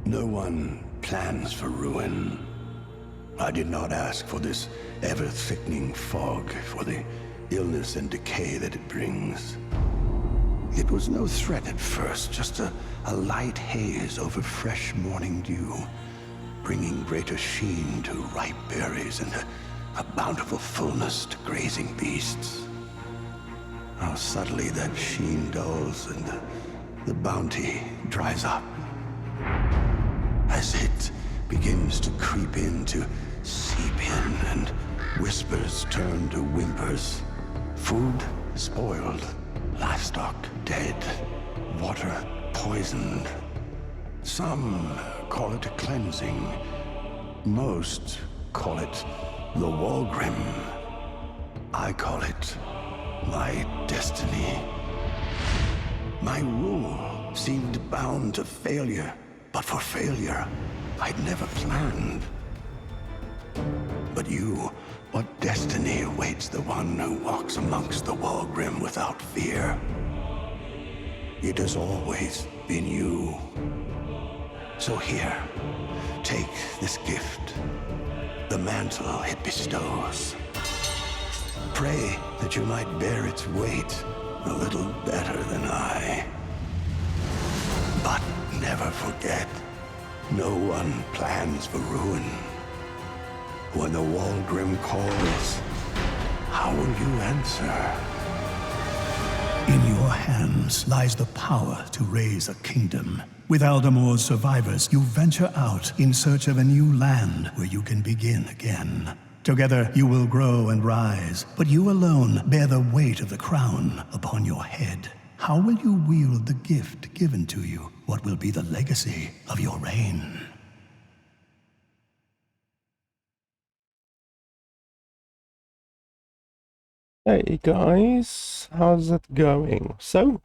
No one plans for ruin. I did not ask for this ever-thickening fog, for the illness and decay that it brings. It was no threat at first, just a light haze over fresh morning dew, bringing greater sheen to ripe berries and a bountiful fullness to grazing beasts. How subtly that sheen dulls and the bounty dries up. As it begins to creep in, to seep in, and whispers turn to whimpers. Food spoiled, livestock dead, water poisoned. Some call it a cleansing. Most call it the Walgrim. I call it my destiny. My rule seemed bound to failure, but for failure, I'd never planned. But you, what destiny awaits the one who walks amongst the Walgrim without fear? It has always been you. So here, take this gift, the mantle it bestows. Pray that you might bear its weight a little better than I. But never forget, no one plans for ruin. When the Walgrim calls, how will you answer? In your hands lies the power to raise a kingdom. With Aldemor's survivors, you venture out in search of a new land where you can begin again. Together, you will grow and rise, but you alone bear the weight of the crown upon your head. How will you wield the gift given to you? What will be the legacy of your reign? Hey guys, how's it going? So,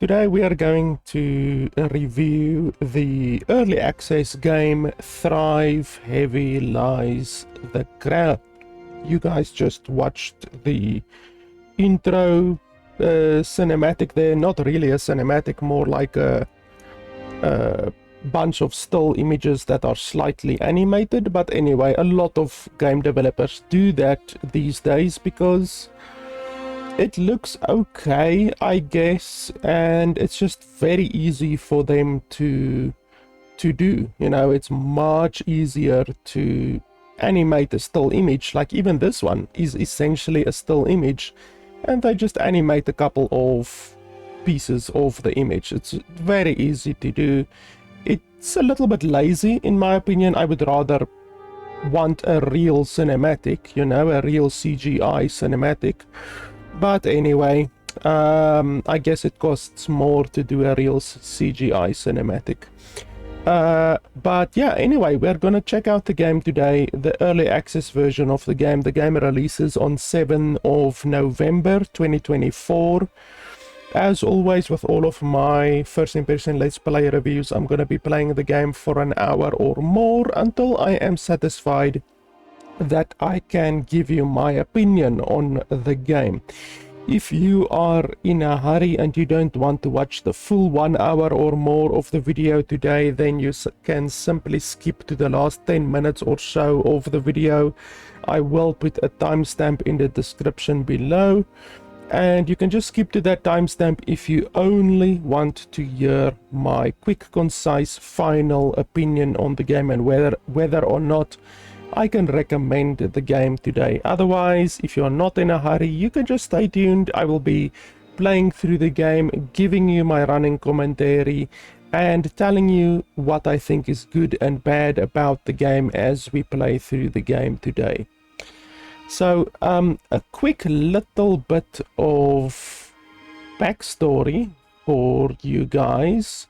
today we are going to review the early access game Thrive Heavy Lies the Ground. You guys just watched the intro cinematic there, not really a cinematic, more like a bunch of still images that are slightly animated. But anyway, a lot of game developers do that these days because it looks okay, I guess, and it's just very easy for them to do. You know, it's much easier to animate a still image. Like even this one is essentially a still image, and they just animate a couple of pieces of the image. It's very easy to do. It's a little bit lazy in my opinion. I would rather want a real cinematic, you know, a real CGI cinematic. But anyway, I guess it costs more to do a real CGI cinematic. But yeah, anyway, we're gonna check out the game today, the early access version of the game. The game releases on 7th of November 2024. As always, with all of my first impression Let's Play reviews, I'm gonna be playing the game for an hour or more until I am satisfied that I can give you my opinion on the game. If you are in a hurry and you don't want to watch the full 1 hour or more of the video today, then you can simply skip to the last 10 minutes or so of the video. I will put a timestamp in the description below, and you can just skip to that timestamp if you only want to hear my quick, concise, final opinion on the game and whether or not I can recommend the game today. Otherwise, if you're not in a hurry, you can just stay tuned. I will be playing through the game, giving you my running commentary, and telling you what I think is good and bad about the game as we play through the game today. So, a quick little bit of backstory for you guys.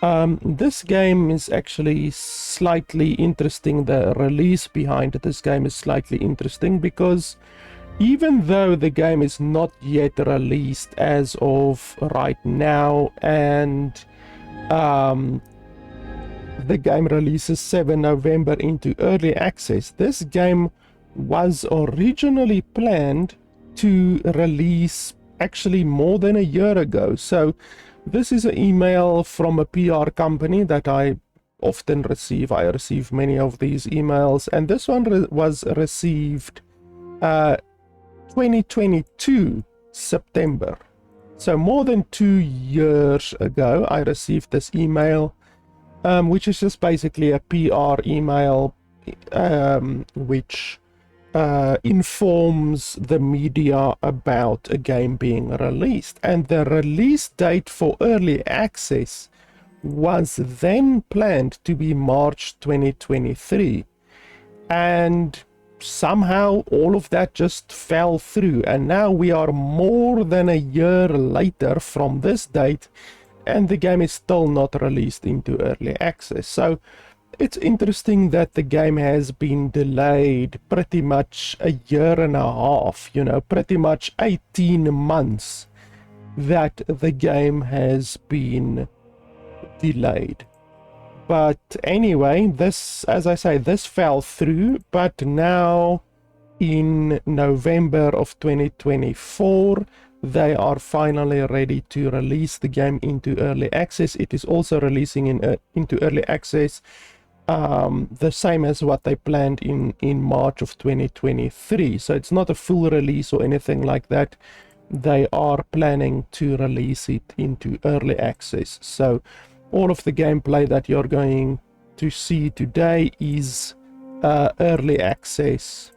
This game is actually slightly interesting. The release behind this game is slightly interesting because even though the game is not yet released as of right now, and the game releases 7 November into early access, this game was originally planned to release actually more than a year ago. So this is an email from a PR company that I often receive. I receive many of these emails, and this one was received 2022 September. So more than 2 years ago, I received this email, which is just basically a PR email, which informs the media about a game being released. And the release date for early access was then planned to be March 2023. And somehow all of that just fell through, and now we are more than a year later from this date, and the game is still not released into early access. So it's interesting that the game has been delayed pretty much a year and a half, you know, pretty much 18 months that the game has been delayed. But anyway, this, as I say, this fell through, but now in November of 2024, they are finally ready to release the game into early access. It is also releasing into early access the same as what they planned in March of 2023. So it's not a full release or anything like that. They are planning to release it into early access. So all of the gameplay that you're going to see today is early access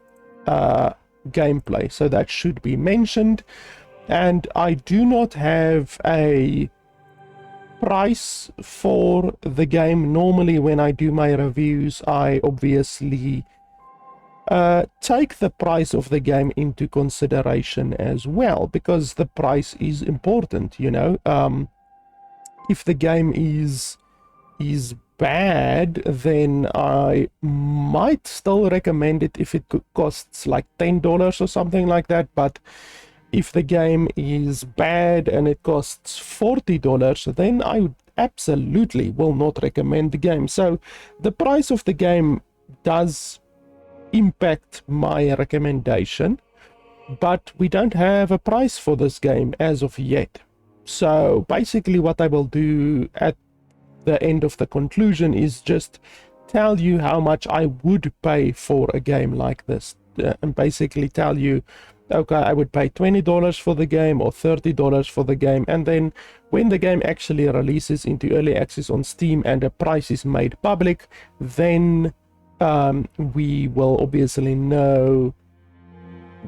gameplay, so that should be mentioned. And I do not have a price for the game. Normally when I do my reviews, I obviously take the price of the game into consideration as well, because the price is important, you know. If the game is bad, then I might still recommend it if it costs like $10 or something like that. But if the game is bad and it costs $40, then I would absolutely will not recommend the game. So the price of the game does impact my recommendation, but we don't have a price for this game as of yet. So basically what I will do at the end of the conclusion is just tell you how much I would pay for a game like this, and basically tell you, okay, I would pay $20 for the game or $30 for the game, and then when the game actually releases into early access on Steam and a price is made public, then we will obviously know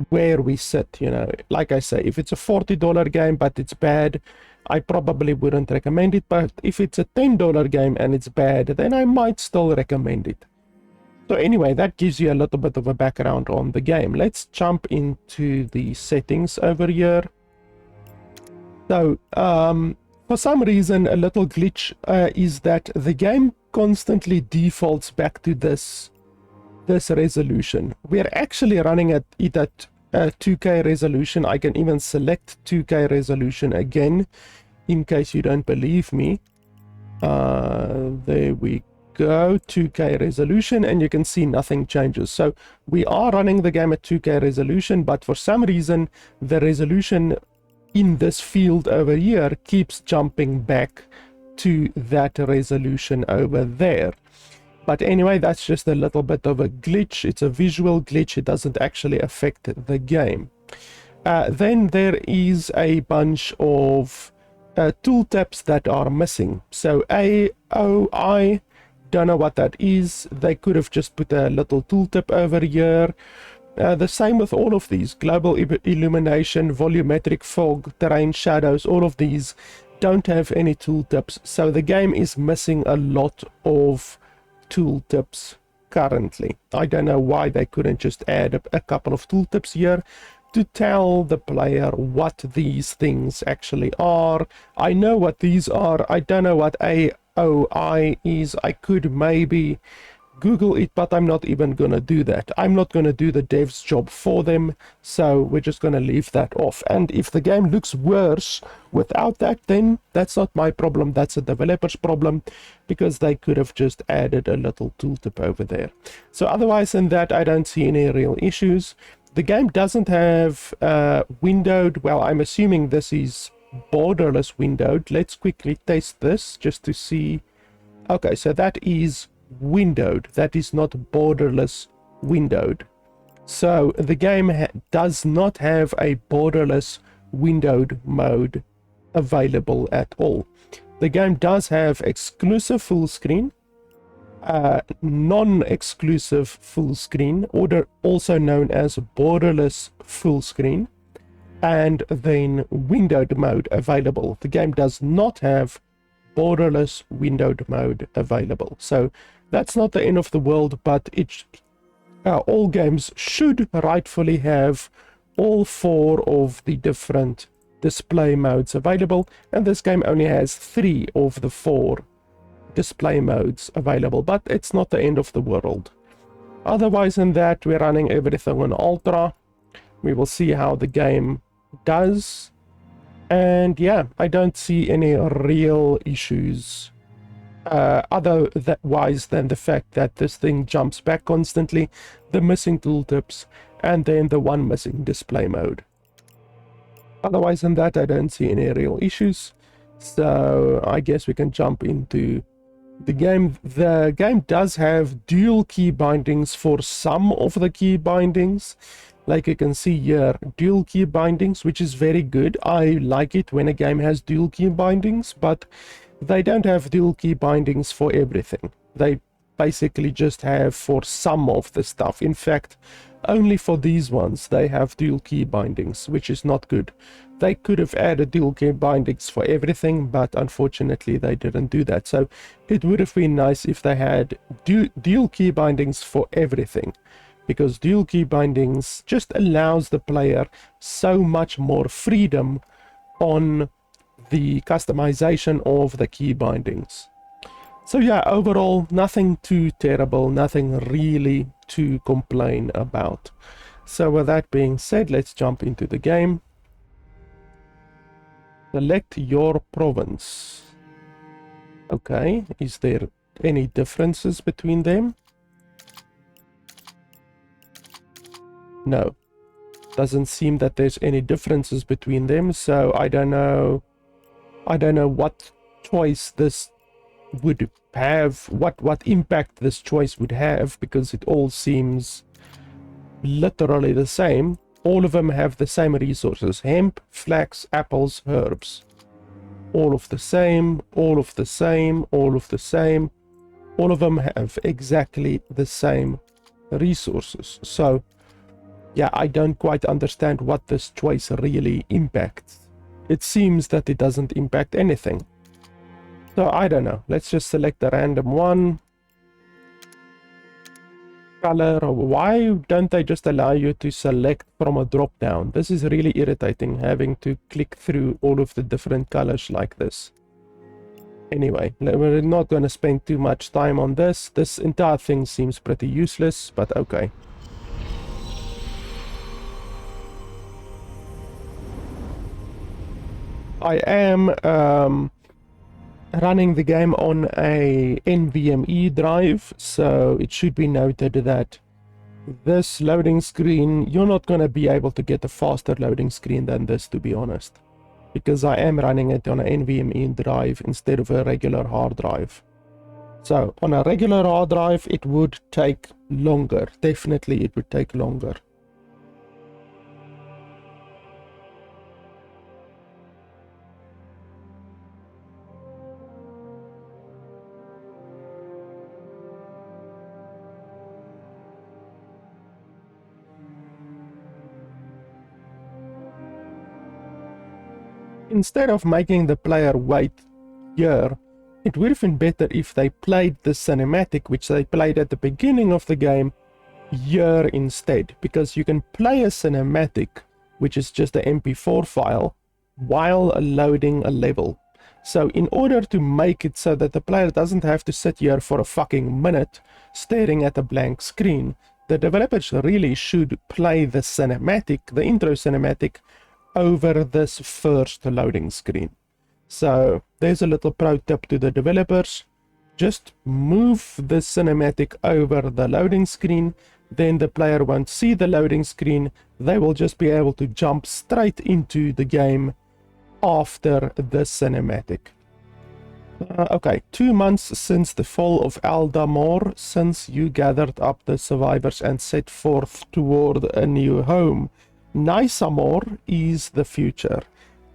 where we sit, you know. Like I say, if it's a $40 game but it's bad, I probably wouldn't recommend it. But if it's a $10 game and it's bad, then I might still recommend it. So anyway, that gives you a little bit of a background on the game. Let's jump into the settings over here. So for some reason, a little glitch is that the game constantly defaults back to this resolution. We're actually running it at 2K resolution. I can even select 2K resolution again in case you don't believe me. There we go, 2K resolution, and you can see nothing changes. So we are running the game at 2K resolution, but for some reason the resolution in this field over here keeps jumping back to that resolution over there. But anyway, that's just a little bit of a glitch. It's a visual glitch. It doesn't actually affect the game. Then there is a bunch of tooltips that are missing. So I don't know what that is. They could have just put a little tooltip over here. The same with all of these. Global illumination, volumetric fog, terrain shadows, all of these don't have any tooltips. So the game is missing a lot of tooltips currently. I don't know why they couldn't just add a couple of tooltips here to tell the player what these things actually are. I know what these are. I don't know what AOI is. I could maybe Google it, but I'm not even gonna do that. I'm not gonna do the devs job for them, so we're just gonna leave that off. And if the game looks worse without that, then that's not my problem, that's a developer's problem, because they could have just added a little tooltip over there. So otherwise than that, I don't see any real issues. The game doesn't have windowed, well, I'm assuming this is borderless windowed. Let's quickly test this just to see Okay, so that is windowed. That is not borderless windowed. So the game does not have a borderless windowed mode available at all. The game does have exclusive full screen, non-exclusive full screen, or also known as borderless full screen, and then windowed mode available. The game does not have borderless windowed mode available. So that's not the end of the world, but all games should rightfully have all 4 of the different display modes available, and this game only has 3 of the 4 display modes available, but it's not the end of the world. Otherwise than that, we're running everything on Ultra. We will see how the game does, and yeah, I don't see any real issues otherwise than the fact that this thing jumps back constantly, the missing tooltips, and then the one missing display mode. Otherwise than that, I don't see any real issues, so I guess we can jump into the game. The game does have dual key bindings for some of the key bindings. Like you can see here, dual key bindings, which is very good. I like it when a game has dual key bindings, but they don't have dual key bindings for everything. They basically just have for some of the stuff. In fact, only for these ones they have dual key bindings, which is not good. They could have added dual key bindings for everything, but unfortunately they didn't do that. So it would have been nice if they had dual key bindings for everything, because dual key bindings just allows the player so much more freedom on the customization of the key bindings. So yeah, overall, nothing too terrible, nothing really to complain about. So with that being said, let's jump into the game. Select your province. Okay, is there any differences between them? No, doesn't seem that there's any differences between them, so I don't know what choice this would have, what impact this choice would have, because it all seems literally the same. All of them have the same resources: hemp, flax, apples, herbs. All of the same, all of the same, all of the same. All of them have exactly the same resources. So yeah, I don't quite understand what this choice really impacts. It seems that it doesn't impact anything. So I don't know. Let's just select a random one. Color. Why don't they just allow you to select from a drop down? This is really irritating, having to click through all of the different colors like this. Anyway, we're not going to spend too much time on this. This entire thing seems pretty useless, but okay. I am running the game on a NVMe drive, so it should be noted that this loading screen, you're not going to be able to get a faster loading screen than this, to be honest, because I am running it on an NVMe drive instead of a regular hard drive. So on a regular hard drive it would take longer. Definitely it would take longer. Instead of making the player wait here, it would have been better if they played the cinematic, which they played at the beginning of the game, here instead, because you can play a cinematic, which is just an MP4 file, while loading a level. So in order to make it so that the player doesn't have to sit here for a fucking minute staring at a blank screen, the developers really should play the cinematic, the intro cinematic, over this first loading screen. So there's a little pro tip to the developers: just move the cinematic over the loading screen, then the player won't see the loading screen. They will just be able to jump straight into the game after the cinematic. Okay, 2 months since the fall of Aldamor, since you gathered up the survivors and set forth toward a new home. Nysamor is the future,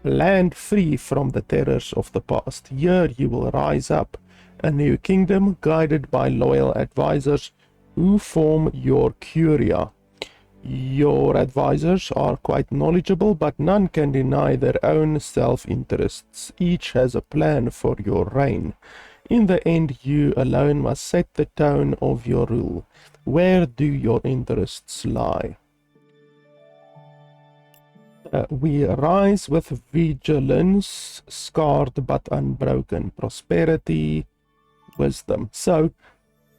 land free from the terrors of the past. Here you will rise up, a new kingdom guided by loyal advisors who form your curia. Your advisors are quite knowledgeable, but none can deny their own self-interests. Each has a plan for your reign. In the end, you alone must set the tone of your rule. Where do your interests lie? We rise with vigilance, scarred but unbroken, prosperity, wisdom. So,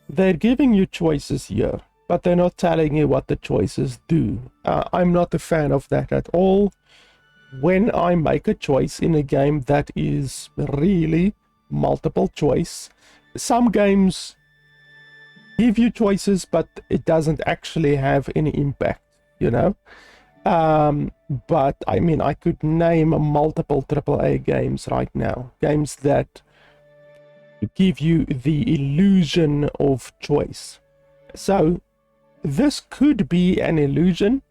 they're giving you choices here, but they're not telling you what the choices do. I'm not a fan of that at all. When I make a choice in a game that is really multiple choice, some games give you choices, but it doesn't actually have any impact, you know? But I mean, I could name multiple AAA games right now, games that give you the illusion of choice. So this could be an illusion,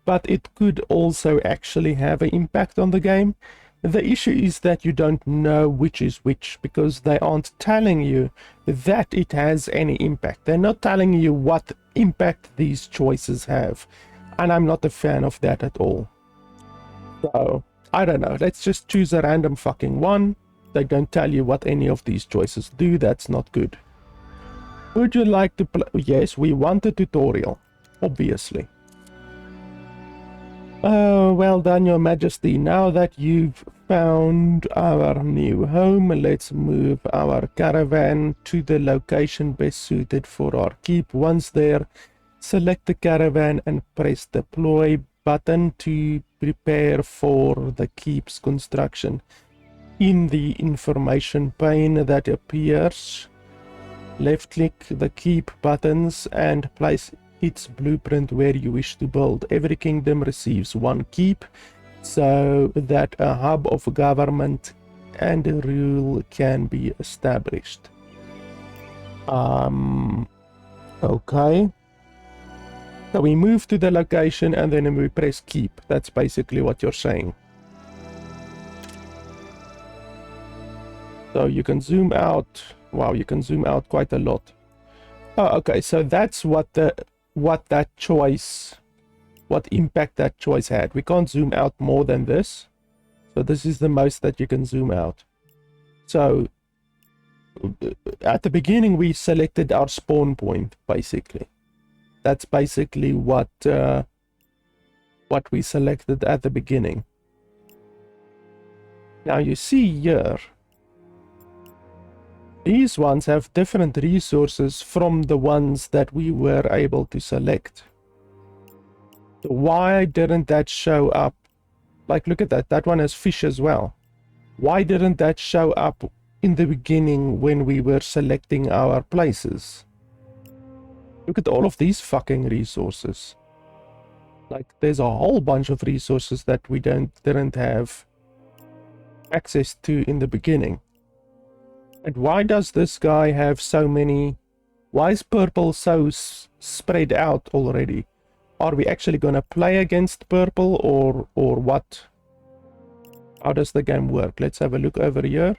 but it could also actually have an impact on the game. The issue is that you don't know which is which, because they aren't telling you that it has any impact. They're not telling you what impact these choices have, and I'm not a fan of that at all. So I don't know, let's just choose a random fucking one. They don't tell you what any of these choices do. That's not good. Would you like to play? Yes, we want a tutorial, obviously. Well done, Your Majesty. Now that you've found our new home, let's move our caravan to the location best suited for our keep. Once there, select the caravan and press the deploy button to prepare for the keep's construction. In the information pane that appears, left click the keep buttons and place its blueprint where you wish to build. Every kingdom receives one keep, so that a hub of government and rule can be established. Okay. So we move to the location and then we press keep. That's basically what you're saying. So you can zoom out. Wow, you can zoom out quite a lot. Oh, okay. So that's what that choice, what impact that choice had. We can't zoom out more than this. So this is the most that you can zoom out. So at the beginning, we selected our spawn point, basically. That's basically what we selected at the beginning. Now you see here, these ones have different resources from the ones that we were able to select. Why didn't that show up? Like, look at that. That one has fish as well. Why didn't that show up in the beginning when we were selecting our places? Look at all of these fucking resources. Like, there's a whole bunch of resources that we didn't have access to in the beginning. And why does this guy have so many? Why is purple so spread out already? Are we actually gonna play against purple or what? How does the game work? Let's have a look over here.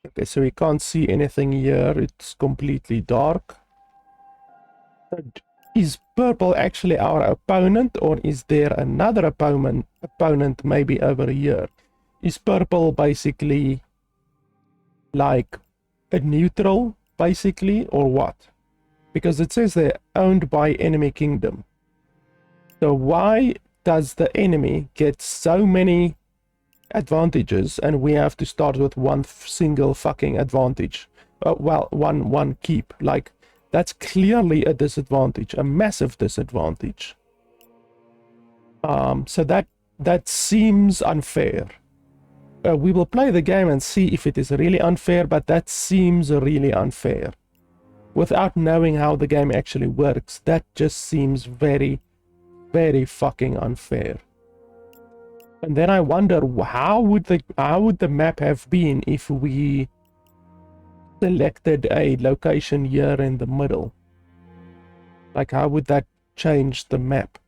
Okay, so we can't see anything here. It's completely dark. Is purple actually our opponent, or is there another opponent maybe over here? Is purple basically like a neutral, basically, or what? Because it says they're owned by enemy kingdom. So why does the enemy get so many advantages and we have to start with one single fucking advantage? Well, one keep. Like, that's clearly a disadvantage, a massive disadvantage. So that seems unfair. We will play the game and see if it is really unfair, but that seems really unfair. Without knowing how the game actually works, that just seems very, very fucking unfair. And then I wonder how would the map have been if we selected a location here in the middle? Like, how would that change the map?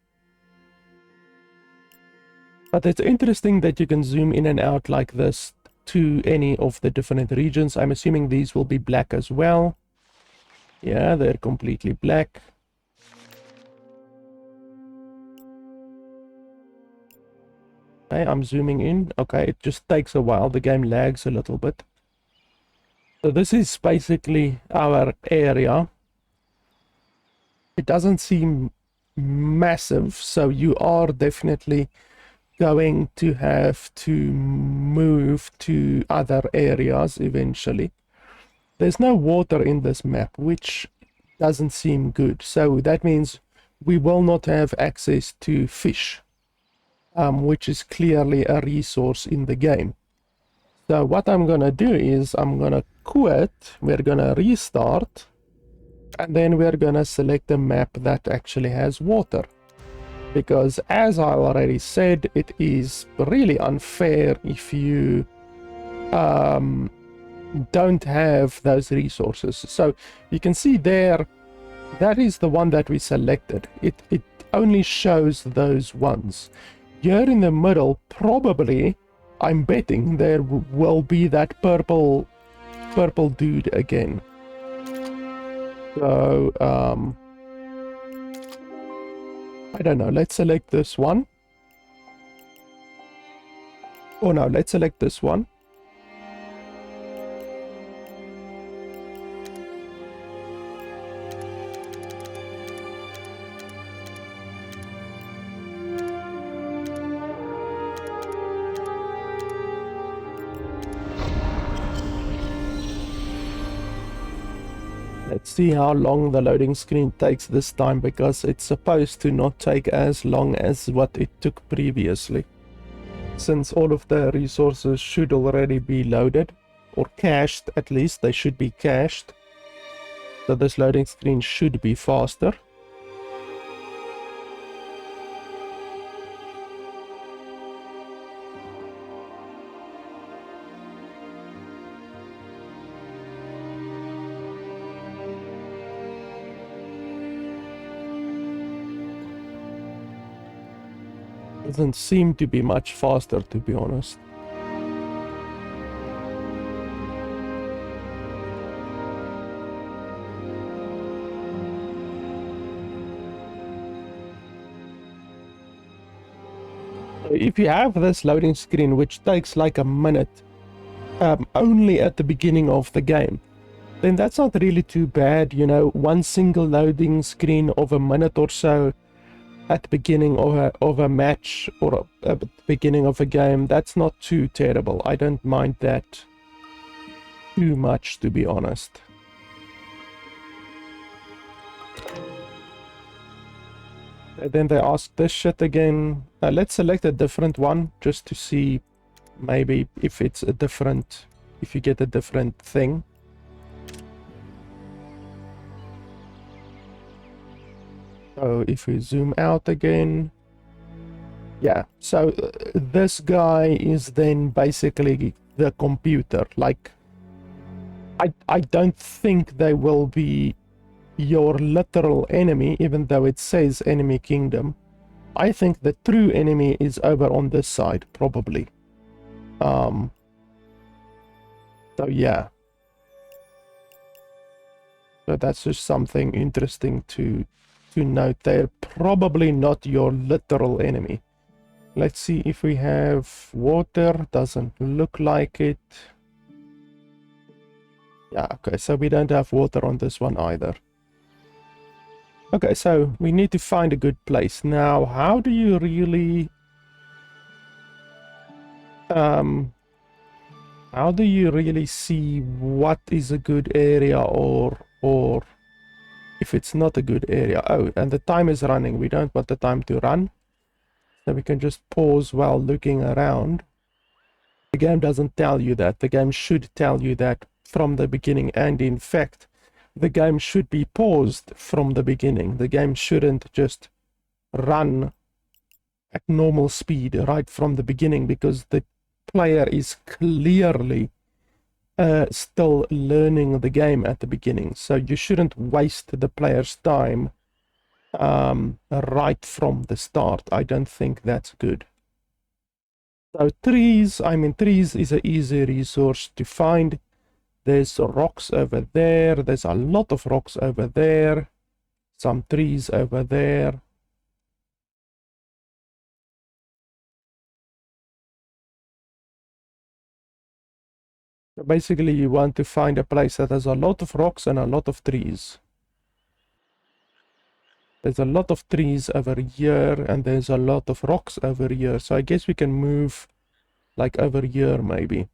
But it's interesting that you can zoom in and out like this to any of the different regions. I'm assuming these will be black as well. Yeah, they're completely black. Okay, I'm zooming in. Okay, it just takes a while. The game lags a little bit. So this is basically our area. It doesn't seem massive, so you are definitely going to have to move to other areas eventually. There's no water in this map, which doesn't seem good. So that means we will not have access to fish, which is clearly a resource in the game. So what I'm gonna do is I'm gonna quit, we're gonna restart, and then we're gonna select a map that actually has water. Because as I already said, it is really unfair if you don't have those resources. So you can see there, that is the one that we selected. It only shows those ones. Here in the middle, probably, I'm betting there will be that purple dude again. So I don't know, let's select this one. Oh no, let's select this one. Let's see how long the loading screen takes this time, because it's supposed to not take as long as what it took previously. Since all of the resources should already be loaded, or cached at least, they should be cached. So this loading screen should be faster. Doesn't seem to be much faster, to be honest. If you have this loading screen, which takes like a minute, only at the beginning of the game, then that's not really too bad. You know, one single loading screen of a minute or so at the beginning of a match, or at the beginning of a game, that's not too terrible. I don't mind that too much, to be honest. And then they ask this shit again. Let's select a different one just to see maybe if it's a different, if you get a different thing. So if we zoom out again, yeah, so this guy is then basically the computer. Like, I don't think they will be your literal enemy, even though it says enemy kingdom. I think the true enemy is over on this side, probably. So yeah. So that's just something interesting to note. They're probably not your literal enemy. Let's see if we have water. Doesn't look like it. Yeah, okay, so we don't have water on this one either. Okay, so we need to find a good place. Now, how do you really see what is a good area or if it's not a good area? Oh, and the time is running. We don't want the time to run. So we can just pause while looking around. The game doesn't tell you that. The game should tell you that from the beginning, and in fact, the game should be paused from the beginning. The game shouldn't just run at normal speed right from the beginning, because the player is clearly still learning the game at the beginning. So you shouldn't waste the player's time right from the start. I don't think that's good. So trees, trees is an easy resource to find. There's rocks over there. There's a lot of rocks over there. Some trees over there. So basically, you want to find a place that has a lot of rocks and a lot of trees. There's a lot of trees over here, and there's a lot of rocks over here. So I guess we can move like over here, maybe.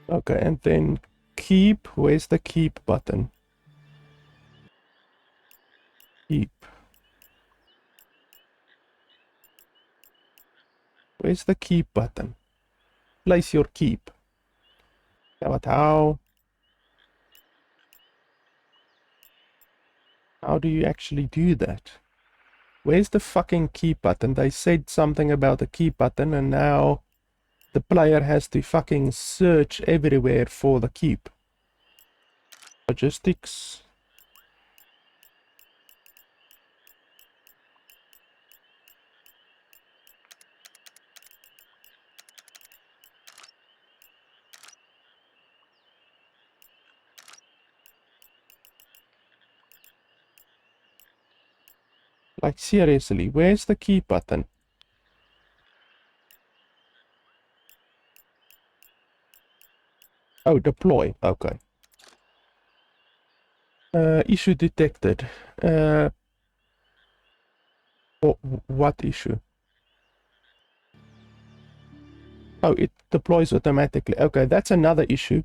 Okay, and then keep. Where's the keep button? Keep. Where's the keep button? Place your keep. Yeah, but how do you actually do that? Where's the fucking keep button? They said something about the keep button, and now the player has to fucking search everywhere for the keep. Logistics. Like, seriously, where's the keep button? Oh, deploy. Okay. Issue detected. What issue? Oh, it deploys automatically. Okay, that's another issue.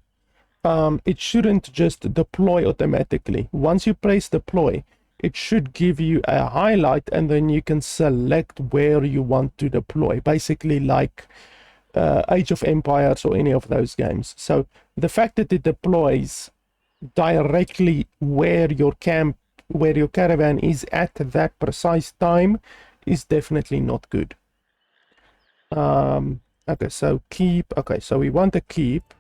It shouldn't just deploy automatically. Once you press deploy, it should give you a highlight, and then you can select where you want to deploy. Basically like Age of Empires or any of those games. So the fact that it deploys directly where your caravan is at that precise time is definitely not good. Okay, so keep. Okay, so we want to keep.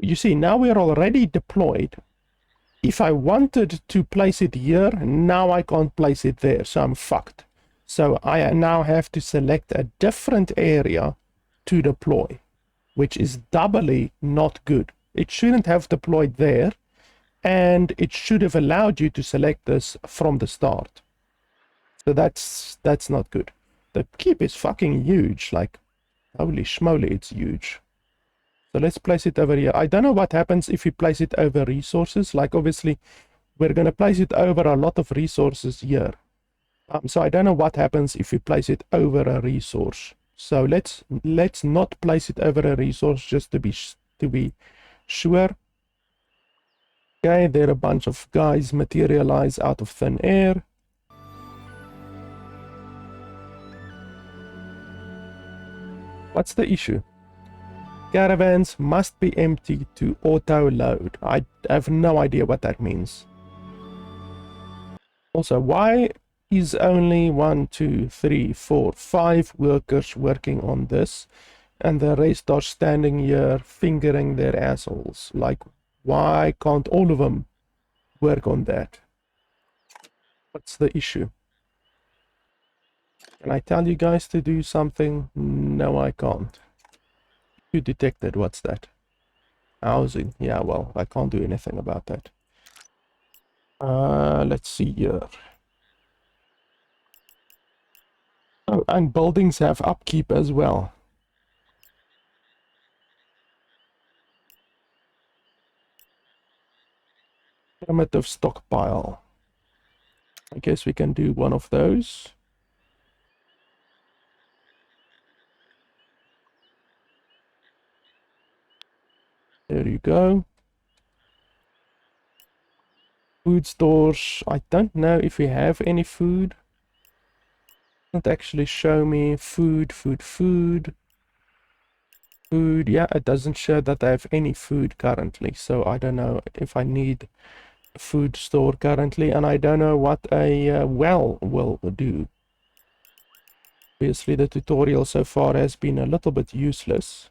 You see, now we're already deployed. If I wanted to place it here, now I can't place it there, so I'm fucked. So I now have to select a different area to deploy, which is doubly not good. It shouldn't have deployed there, and it should have allowed you to select this from the start. So that's not good. The keep is fucking huge, like, holy schmoly, it's huge. So let's place it over here. I don't know what happens if you place it over resources. Like, obviously, we're going to place it over a lot of resources here. So I don't know what happens if you place it over a resource. So let's not place it over a resource, just to be sure. Okay, there are a bunch of guys materialize out of thin air. What's the issue? Caravans must be empty to auto-load. I have no idea what that means. Also, why is only 1, 2, 3, 4, 5 workers working on this, and the rest are standing here fingering their assholes? Like, why can't all of them work on that? What's the issue? Can I tell you guys to do something? No, I can't. You detected. What's that? Housing. Yeah, well, I can't do anything about that. Let's see here. Oh, and buildings have upkeep as well. Primitive stockpile. I guess we can do one of those. There you go. Food stores. I don't know if we have any food. Doesn't actually show me food. Yeah, it doesn't show that I have any food currently. So I don't know if I need a food store currently, and I don't know what a well will do. Obviously, the tutorial so far has been a little bit useless.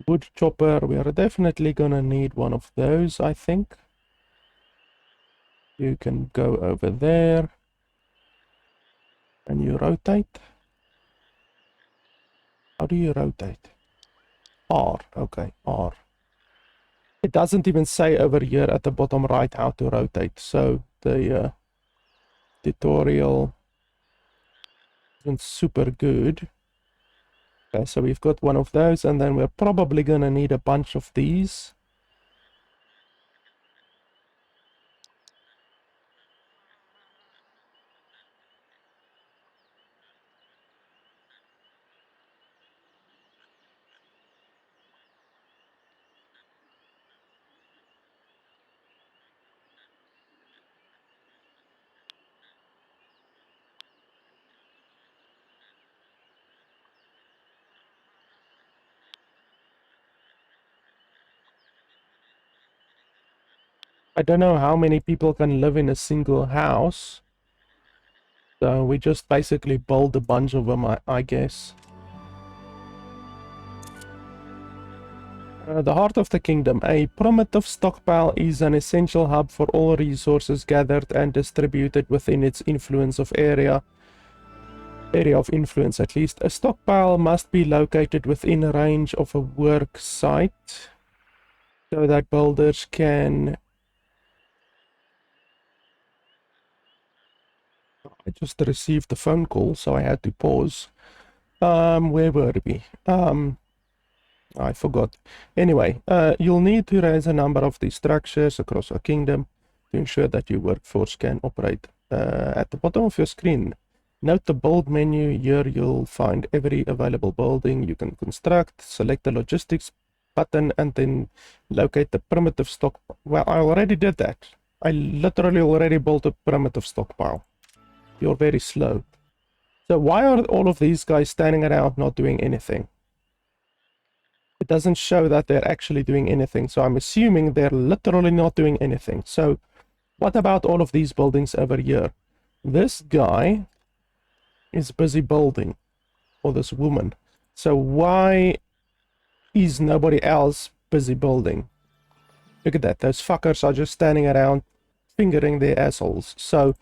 Wood chopper, we are definitely gonna need one of those, I think. You can go over there. And you rotate. How do you rotate? R, okay, R. It doesn't even say over here at the bottom right how to rotate, so the tutorial isn't super good. Okay, so we've got one of those, and then we're probably gonna need a bunch of these. I don't know how many people can live in a single house, so we just basically build a bunch of them, I guess. The Heart of the Kingdom. A primitive stockpile is an essential hub for all resources gathered and distributed within its influence of area of influence at least. A stockpile must be located within range of a work site so that builders can... I just received a phone call, so I had to pause. Where were we? I forgot. Anyway, you'll need to raise a number of these structures across a kingdom to ensure that your workforce can operate. At the bottom of your screen, note the build menu. Here you'll find every available building you can construct. Select the logistics button and then locate the primitive stock. Well, I already did that. I literally already built a primitive stockpile. You're very slow. So why are all of these guys standing around not doing anything? It doesn't show that they're actually doing anything, so I'm assuming they're literally not doing anything. So what about all of these buildings over here? This guy is busy building, or this woman. So why is nobody else busy building? Look at that, those fuckers are just standing around fingering their assholes. So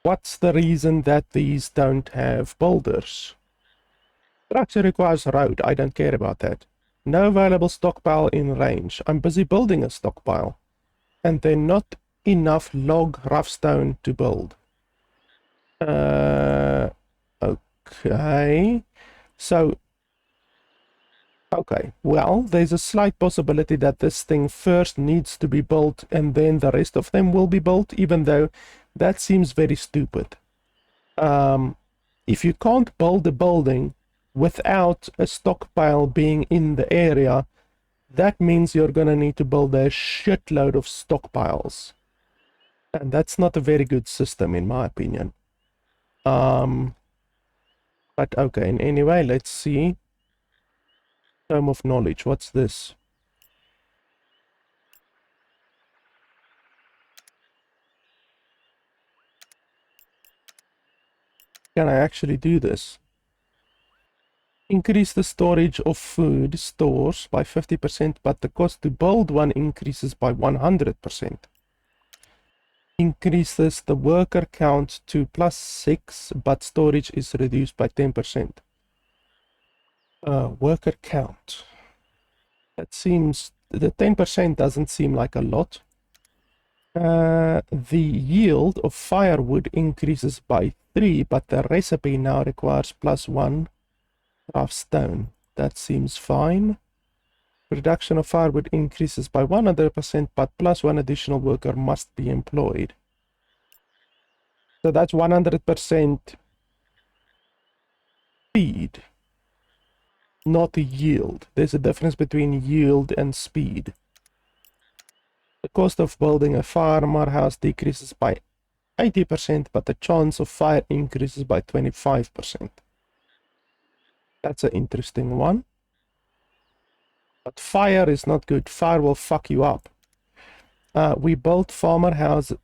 what's the reason that these don't have builders? Structure requires road. I don't care about that. No available stockpile in range. I'm busy building a stockpile. And then not enough log rough stone to build. Okay. So, okay. Well, there's a slight possibility that this thing first needs to be built and then the rest of them will be built, even though that seems very stupid. If you can't build a building without a stockpile being in the area, that means you're gonna need to build a shitload of stockpiles. And that's not a very good system, in my opinion. But okay, and anyway, let's see. Tome of Knowledge, what's this? Can I actually do this? Increase the storage of food stores by 50%, but the cost to build one increases by 100%. Increases the worker count to +6, but storage is reduced by 10%. Worker count. That seems... the 10% doesn't seem like a lot. The yield of firewood increases by 3, but the recipe now requires +1 rough stone. That seems fine. Production of firewood increases by 100%, but +1 additional worker must be employed. So that's 100% speed, not yield. There's a difference between yield and speed. The cost of building a farmer house decreases by 80%, but the chance of fire increases by 25%. That's an interesting one. But fire is not good. Fire will fuck you up. We built farmer houses.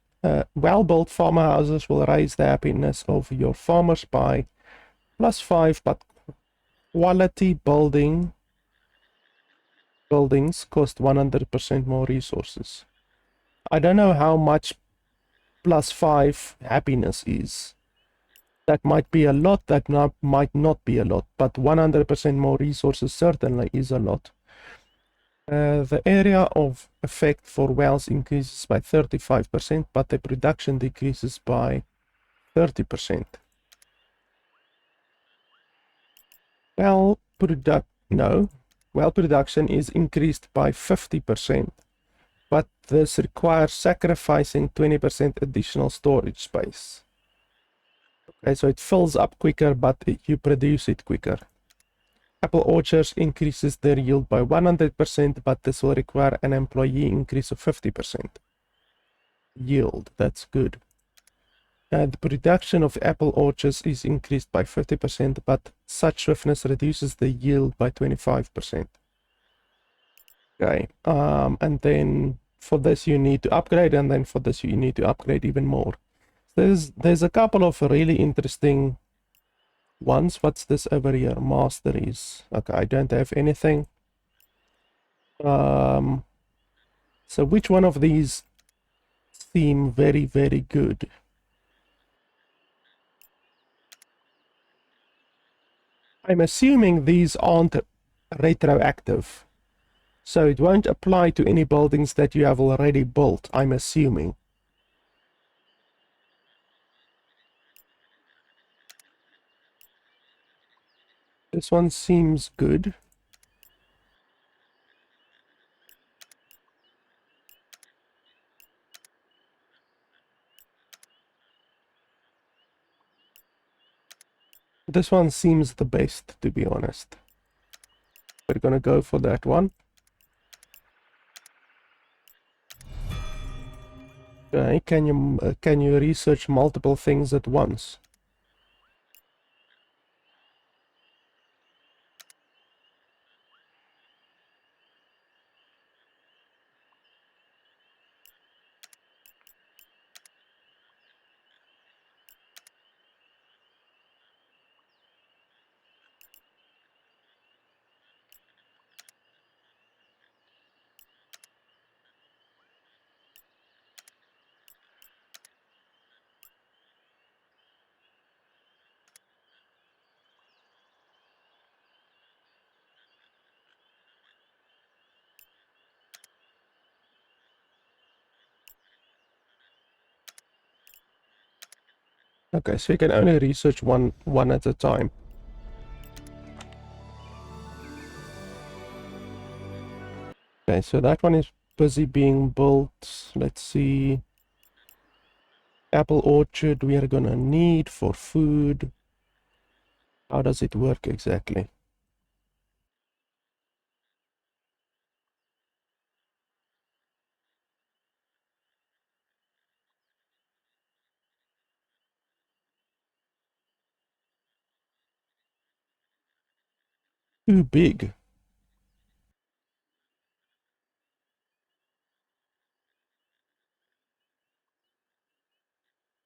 Well-built farmer houses will raise the happiness of your farmers by +5, but quality buildings cost 100% more resources. I don't know how much +5 happiness is. That might be a lot, that might not be a lot, but 100% more resources certainly is a lot. The area of effect for wells increases by 35%, but the production decreases by 30%. Well production is increased by 50%, but this requires sacrificing 20% additional storage space. Okay, so it fills up quicker, but you produce it quicker. Apple orchards increases their yield by 100%, but this will require an employee increase of 50%. Yield, that's good. The production of apple orchards is increased by 50%, but such swiftness reduces the yield by 25%. Okay, and then for this you need to upgrade, and then for this you need to upgrade even more. There's a couple of really interesting ones. What's this over here? Masteries. Okay, I don't have anything. So which one of these seem very, very good? I'm assuming these aren't retroactive, so it won't apply to any buildings that you have already built, I'm assuming. This one seems good. This one seems the best, to be honest. We're gonna go for that one. Okay, can you research multiple things at once? Okay, so you can only research one at a time. Okay, so that one is busy being built. Let's see. Apple orchard we are gonna need for food. How does it work exactly? Too big.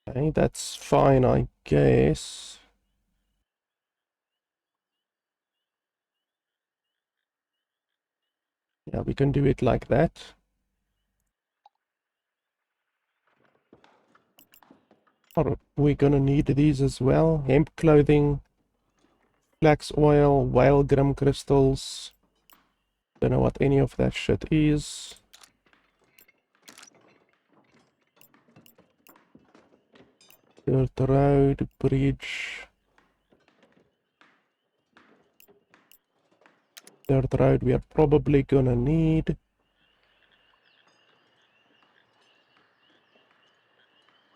Okay, that's fine, I guess. Yeah, we can do it like that. Are we gonna need these as well? Hemp clothing, flax oil, whale gum crystals. Don't know what any of that shit is. Dirt road, bridge. Dirt road we are probably gonna need.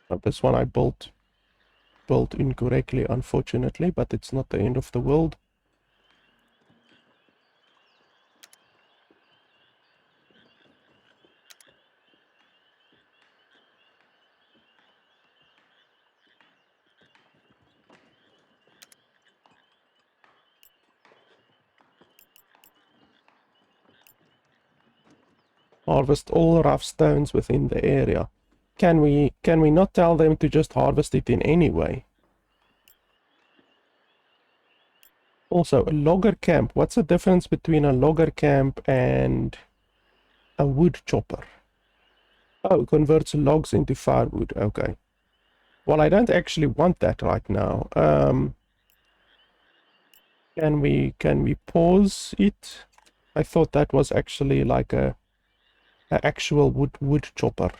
But this one I built incorrectly, unfortunately, but it's not the end of the world. Harvest all rough stones within the area. Can we not tell them to just harvest it in any way? Also, a logger camp. What's the difference between a logger camp and a wood chopper? Oh, converts logs into firewood. Okay. Well, I don't actually want that right now. Can we pause it? I thought that was actually like a actual wood chopper.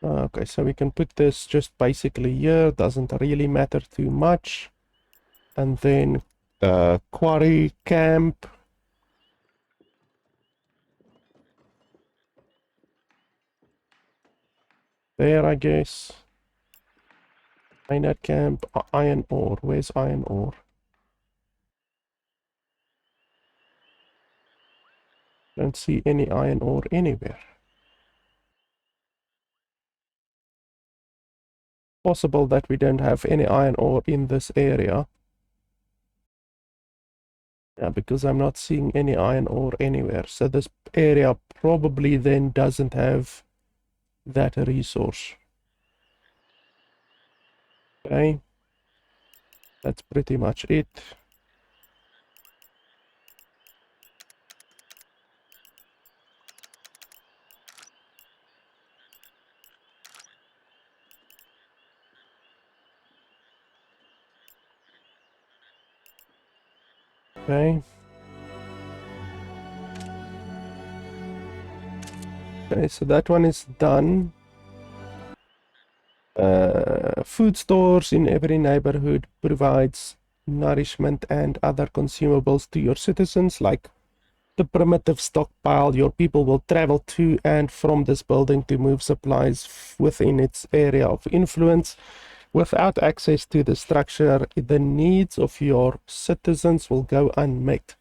Okay, so we can put this just basically here. Doesn't really matter too much. And then quarry camp. There, I guess. Miner camp, iron ore. Where's iron ore? Don't see any iron ore anywhere. Possible that we don't have any iron ore in this area. Yeah, because I'm not seeing any iron ore anywhere. So this area probably then doesn't have that resource. Okay. That's pretty much it. Okay. Okay, so that one is done. Food stores in every neighborhood provides nourishment and other consumables to your citizens, like the primitive stockpile. Your people will travel to and from this building to move supplies within its area of influence. Without access to the structure, the needs of your citizens will go unmet,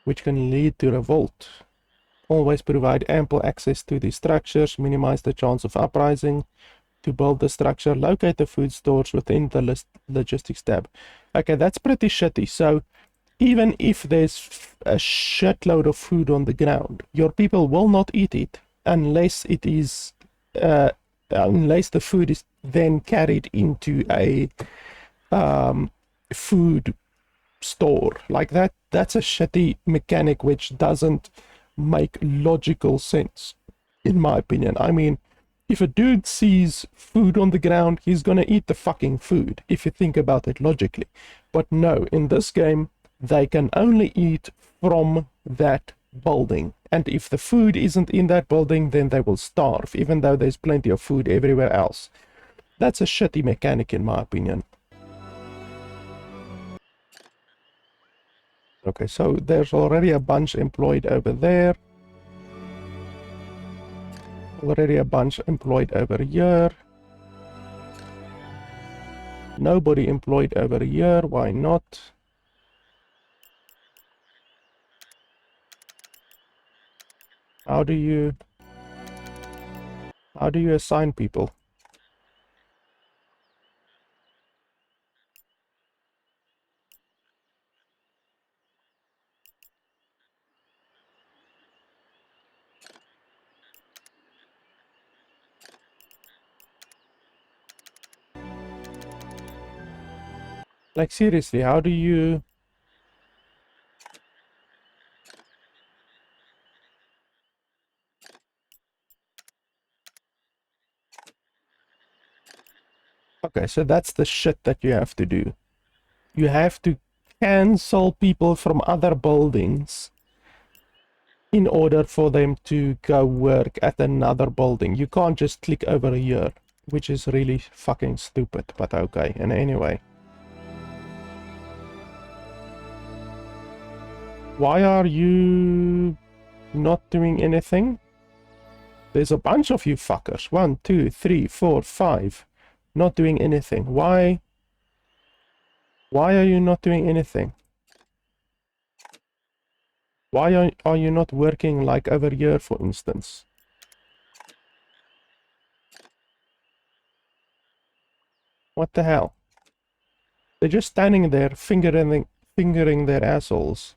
which can lead to revolt. Always provide ample access to these structures, minimize the chance of uprising. To build the structure, locate the food stores within the logistics tab. Okay, that's pretty shitty. So even if there's a shitload of food on the ground, your people will not eat it unless it is unless the food is then carried into a food store. Like that's a shitty mechanic which doesn't make logical sense, in my opinion. I mean, if a dude sees food on the ground, he's gonna eat the fucking food, if you think about it logically. But no, in this game, they can only eat from that building. And if the food isn't in that building, then they will starve, even though there's plenty of food everywhere else. That's a shitty mechanic, in my opinion. Okay, so there's already a bunch employed over there. Already a bunch employed over here. Nobody employed over here. Why not? How do you assign people? Like seriously, how do you... Okay, so that's the shit that you have to do. You have to cancel people from other buildings in order for them to go work at another building. You can't just click over here, which is really fucking stupid, but okay. And anyway, why are you not doing anything? There's a bunch of you fuckers. 1, 2, 3, 4, 5. Not doing anything. Why are you not doing anything? Why are you not working like over here, for instance? What the hell? They're just standing there fingering their assholes.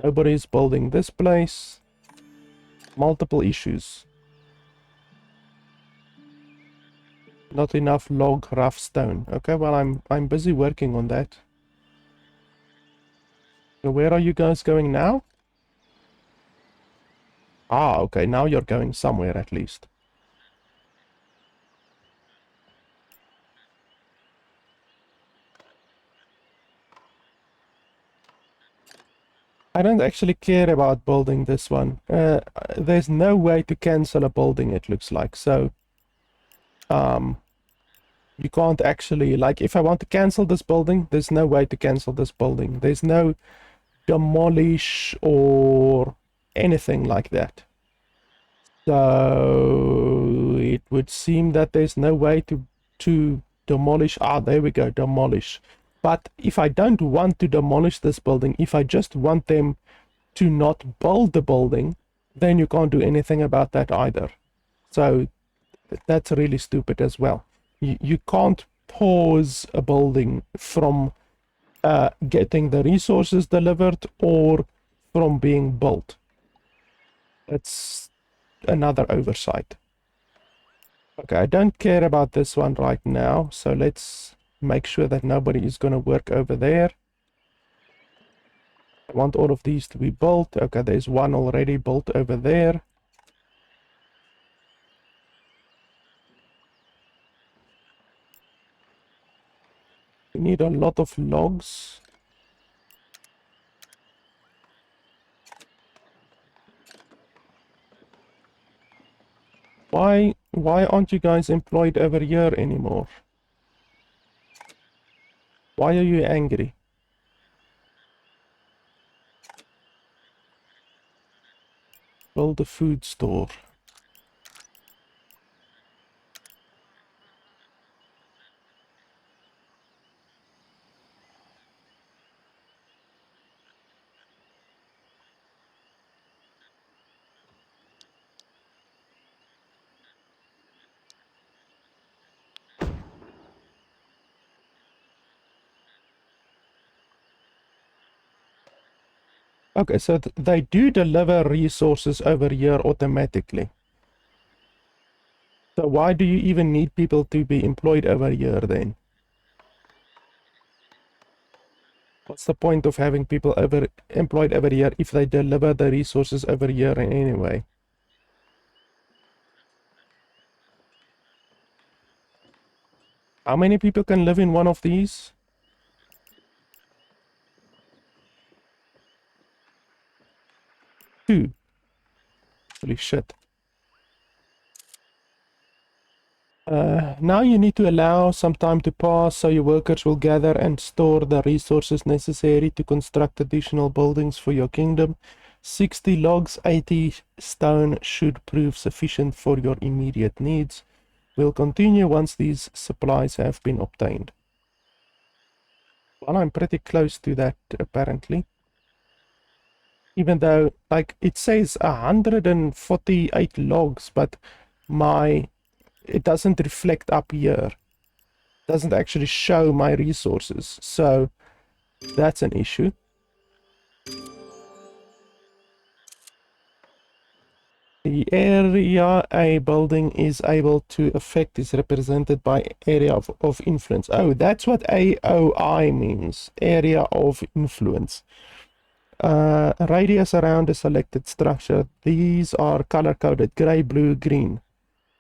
Nobody's building this place. Multiple issues. Not enough log rough stone. Okay, well I'm busy working on that. So where are you guys going now? Ah, okay, now you're going somewhere at least. I don't actually care about building this one. There's no way to cancel a building, it looks like. So, you can't actually, like, if I want to cancel this building, there's no way to cancel this building. There's no demolish or anything like that. So, it would seem that there's no way to demolish. Ah, there we go, demolish. But if I don't want to demolish this building, if I just want them to not build the building, then you can't do anything about that either. So that's really stupid as well. You can't pause a building from getting the resources delivered or from being built. That's another oversight. Okay, I don't care about this one right now, so let's make sure that nobody is going to work over there. I want all of these to be built. Okay, there's one already built over there. We need a lot of logs. Why aren't you guys employed over here anymore? Why are you angry? Build a food store. Okay, so they do deliver resources over here automatically. So why do you even need people to be employed over here then? What's the point of having people employed over here if they deliver the resources over here anyway? How many people can live in one of these? 2. Holy shit. Now you need to allow some time to pass so your workers will gather and store the resources necessary to construct additional buildings for your kingdom. 60 logs, 80 stone should prove sufficient for your immediate needs. We'll continue once these supplies have been obtained. Well, I'm pretty close to that apparently. Even though, like, it says 148 logs, but it doesn't reflect up here. It doesn't actually show my resources, so that's an issue. The area a building is able to affect is represented by area of influence. Oh, that's what AOI means, area of influence. Radius around a selected structure. These are color-coded: gray, blue, green.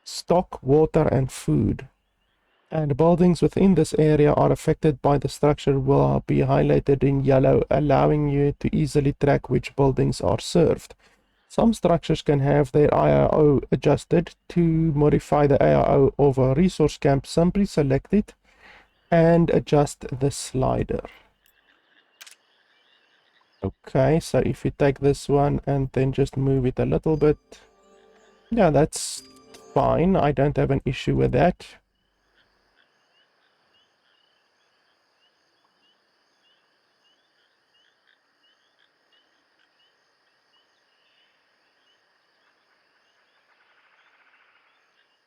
Stock, water, and food. And buildings within this area are affected by the structure will be highlighted in yellow, allowing you to easily track which buildings are served. Some structures can have their IRO adjusted. To modify the IRO of a resource camp, simply select it and adjust the slider. Okay, so if you take this one and then just move it a little bit, yeah, that's fine. I don't have an issue with that.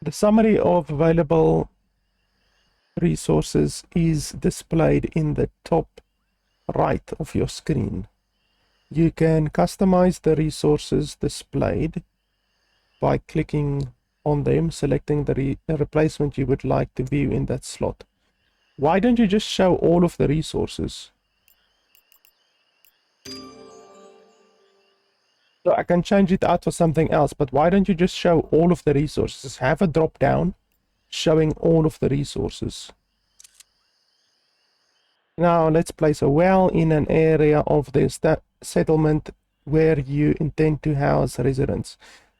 The summary of available resources is displayed in the top right of your screen. You can customize the resources displayed by clicking on them, selecting the replacement you would like to view in that slot. Why don't you just show all of the resources? So I can change it out for something else, but why don't you just show all of the resources? Have a drop down showing all of the resources. Now let's place a well in an area of the settlement where you intend to house residents.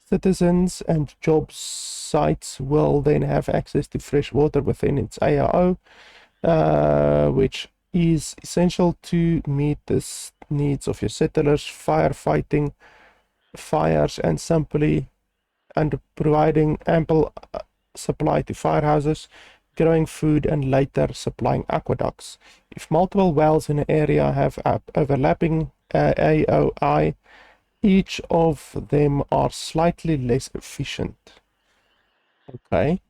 Citizens and job sites will then have access to fresh water within its ARO, which is essential to meet the needs of your settlers, firefighting fires, and providing ample supply to firehouses, growing food, and later supplying aqueducts. If multiple wells in an area have overlapping AOI, each of them are slightly less efficient. Okay,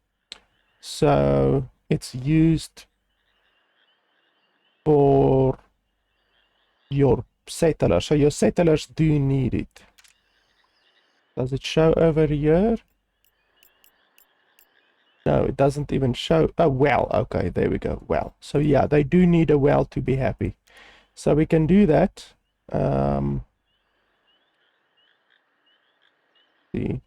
so it's used for your settlers. So your settlers do need it. Does it show over here? No, it doesn't even show a well. Okay, there we go. Well, so yeah, they do need a well to be happy. So we can do that. See.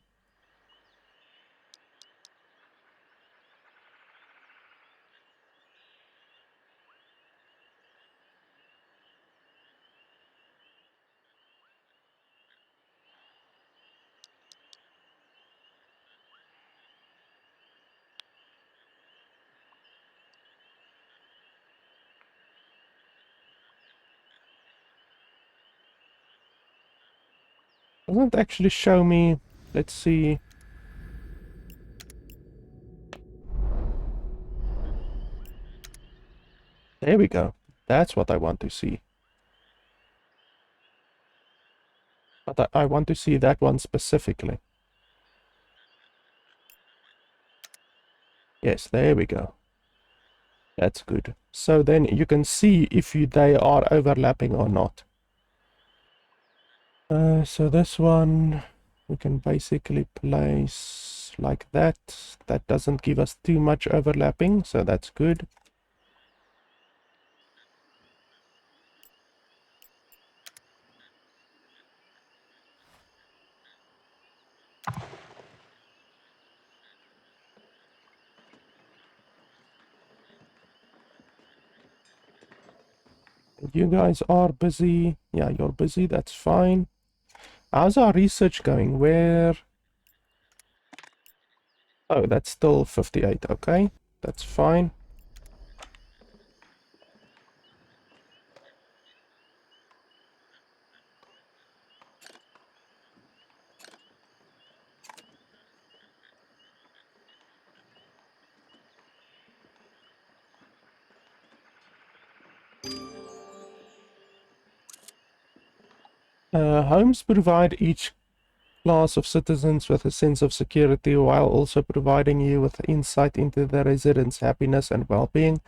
Doesn't actually show me. Let's see. There we go. That's what I want to see. But I want to see that one specifically. Yes, there we go. That's good. So then you can see if they are overlapping or not. So this one we can basically place like that. That doesn't give us too much overlapping, so that's good. You guys are busy. Yeah, you're busy. That's fine. How's our research going? Where? Oh, that's still 58. Okay, that's fine. Homes provide each class of citizens with a sense of security while also providing you with insight into the residents' happiness and well-being.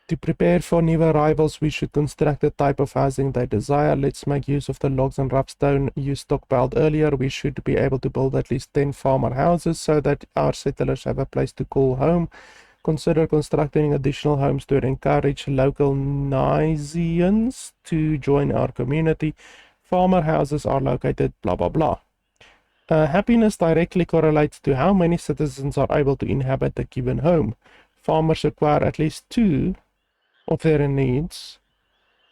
To prepare for new arrivals, we should construct the type of housing they desire. Let's make use of the logs and rough stone you stockpiled earlier. We should be able to build at least 10 farmer houses so that our settlers have a place to call home. Consider constructing additional homes to encourage local Nisians to join our community. Farmer houses are located blah blah blah. Happiness directly correlates to how many citizens are able to inhabit a given home. Farmers require at least 2 of their needs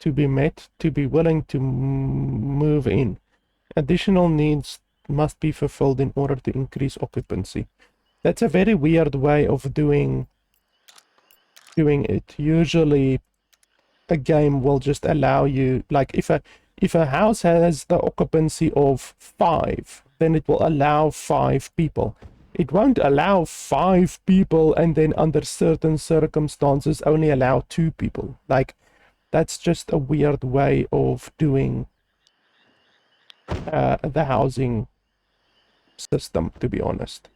to be met to be willing to move in. Additional needs must be fulfilled in order to increase occupancy. That's a very weird way of doing it. Usually a game will just allow you, like if a house has the occupancy of 5, then it will allow 5 people. It won't allow 5 people and then under certain circumstances only allow 2 people. Like, that's just a weird way of doing the housing system, to be honest.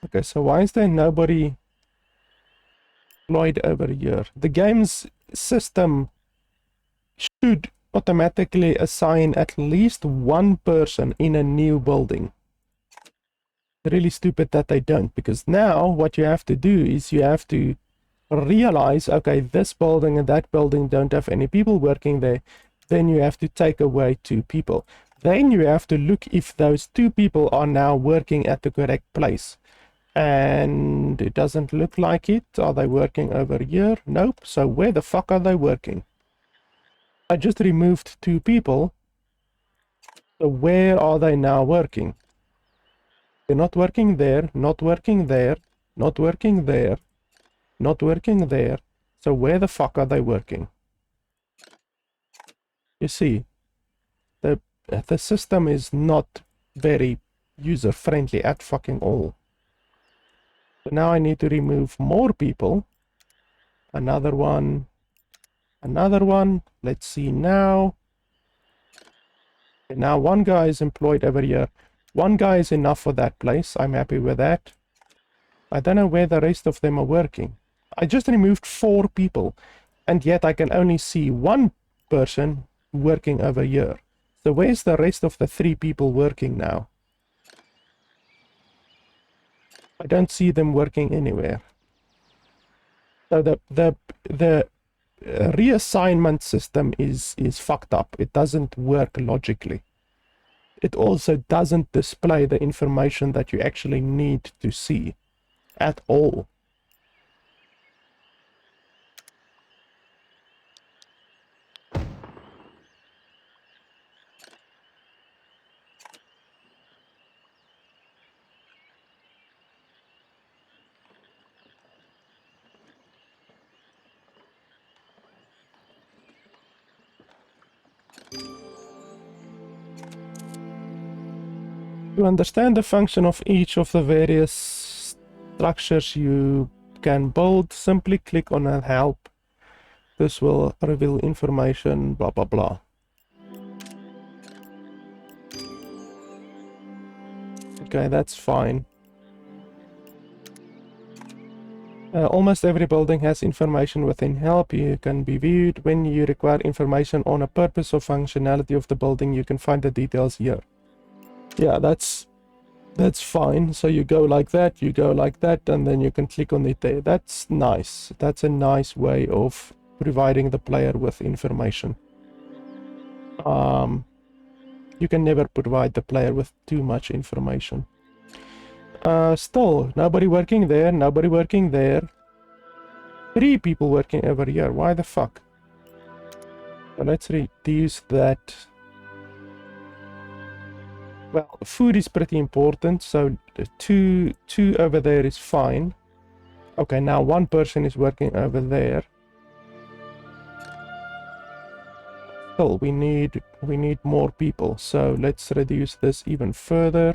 Okay, so why is there nobody deployed over here? The game's system should automatically assign at least one person in a new building. Really stupid that they don't, because now what you have to do is you have to realize, okay, this building and that building don't have any people working there. Then you have to take away 2 people. Then you have to look if those 2 people are now working at the correct place. And it doesn't look like it. Are they working over here? Nope. So where the fuck are they working? I just removed 2 people. So where are they now working? They're not working there, not working there, not working there, not working there. So where the fuck are they working? You see, the system is not very user-friendly at fucking all. So now I need to remove more people. Another one. Another one. Let's see now. Okay, now one guy is employed over here. One guy is enough for that place. I'm happy with that. I don't know where the rest of them are working. I just removed 4 people, and yet I can only see 1 person working over here. So where's the rest of the 3 people working now? I don't see them working anywhere. So the reassignment system is fucked up. It doesn't work logically. It also doesn't display the information that you actually need to see at all. To understand the function of each of the various structures you can build, simply click on a help. This will reveal information, blah blah blah. Okay, that's fine. Almost every building has information within help. You can be viewed. When you require information on a purpose or functionality of the building, you can find the details here. Yeah, that's fine. So you go like that, you go like that, and then you can click on it there. That's nice. That's a nice way of providing the player with information. You can never provide the player with too much information. Still, nobody working there, nobody working there. 3 people working over here. Why the fuck? So let's reduce that. Well, food is pretty important, so two over there is fine. Okay, now 1 person is working over there. Still, we need more people, so let's reduce this even further.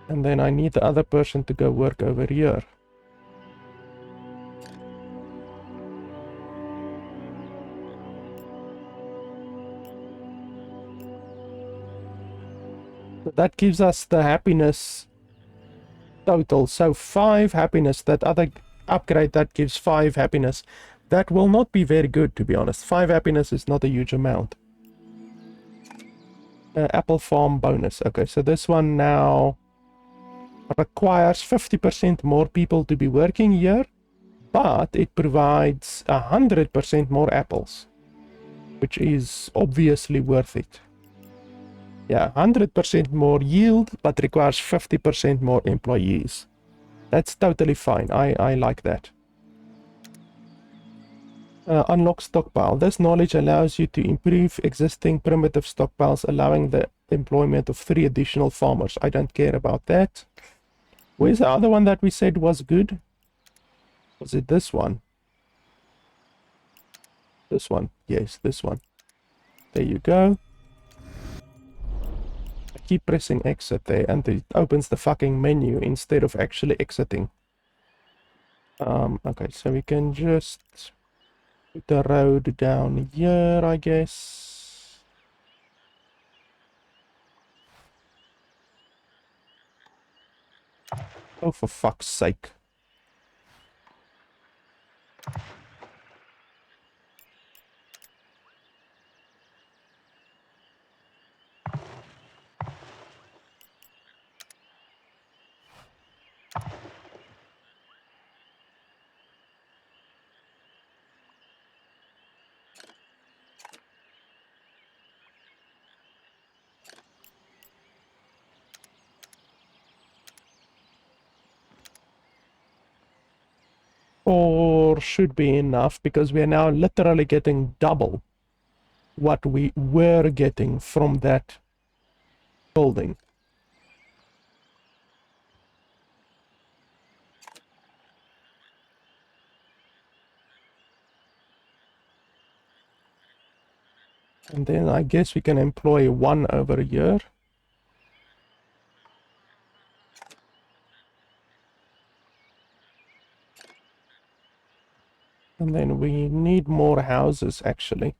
And then I need the other person to go work over here. So that gives us the happiness total. So 5 happiness. That other upgrade that gives 5 happiness. That will not be very good, to be honest. 5 happiness is not a huge amount. Apple farm bonus. Okay, so this one now requires 50% more people to be working here, but it provides 100% more apples, which is obviously worth it. Yeah, 100% more yield, but requires 50% more employees. That's totally fine. I like that. Unlock stockpile. This knowledge allows you to improve existing primitive stockpiles, allowing the employment of 3 additional farmers. I don't care about that. Where's the other one that we said was good? Was it this one? This one. Yes, this one. There you go. I keep pressing exit there and it opens the fucking menu instead of actually exiting. Okay, so we can just put the road down here, I guess. Oh, for fuck's sake. Or should be enough, because we are now literally getting double what we were getting from that building. And then I guess we can employ one over here. And then we need more houses, actually.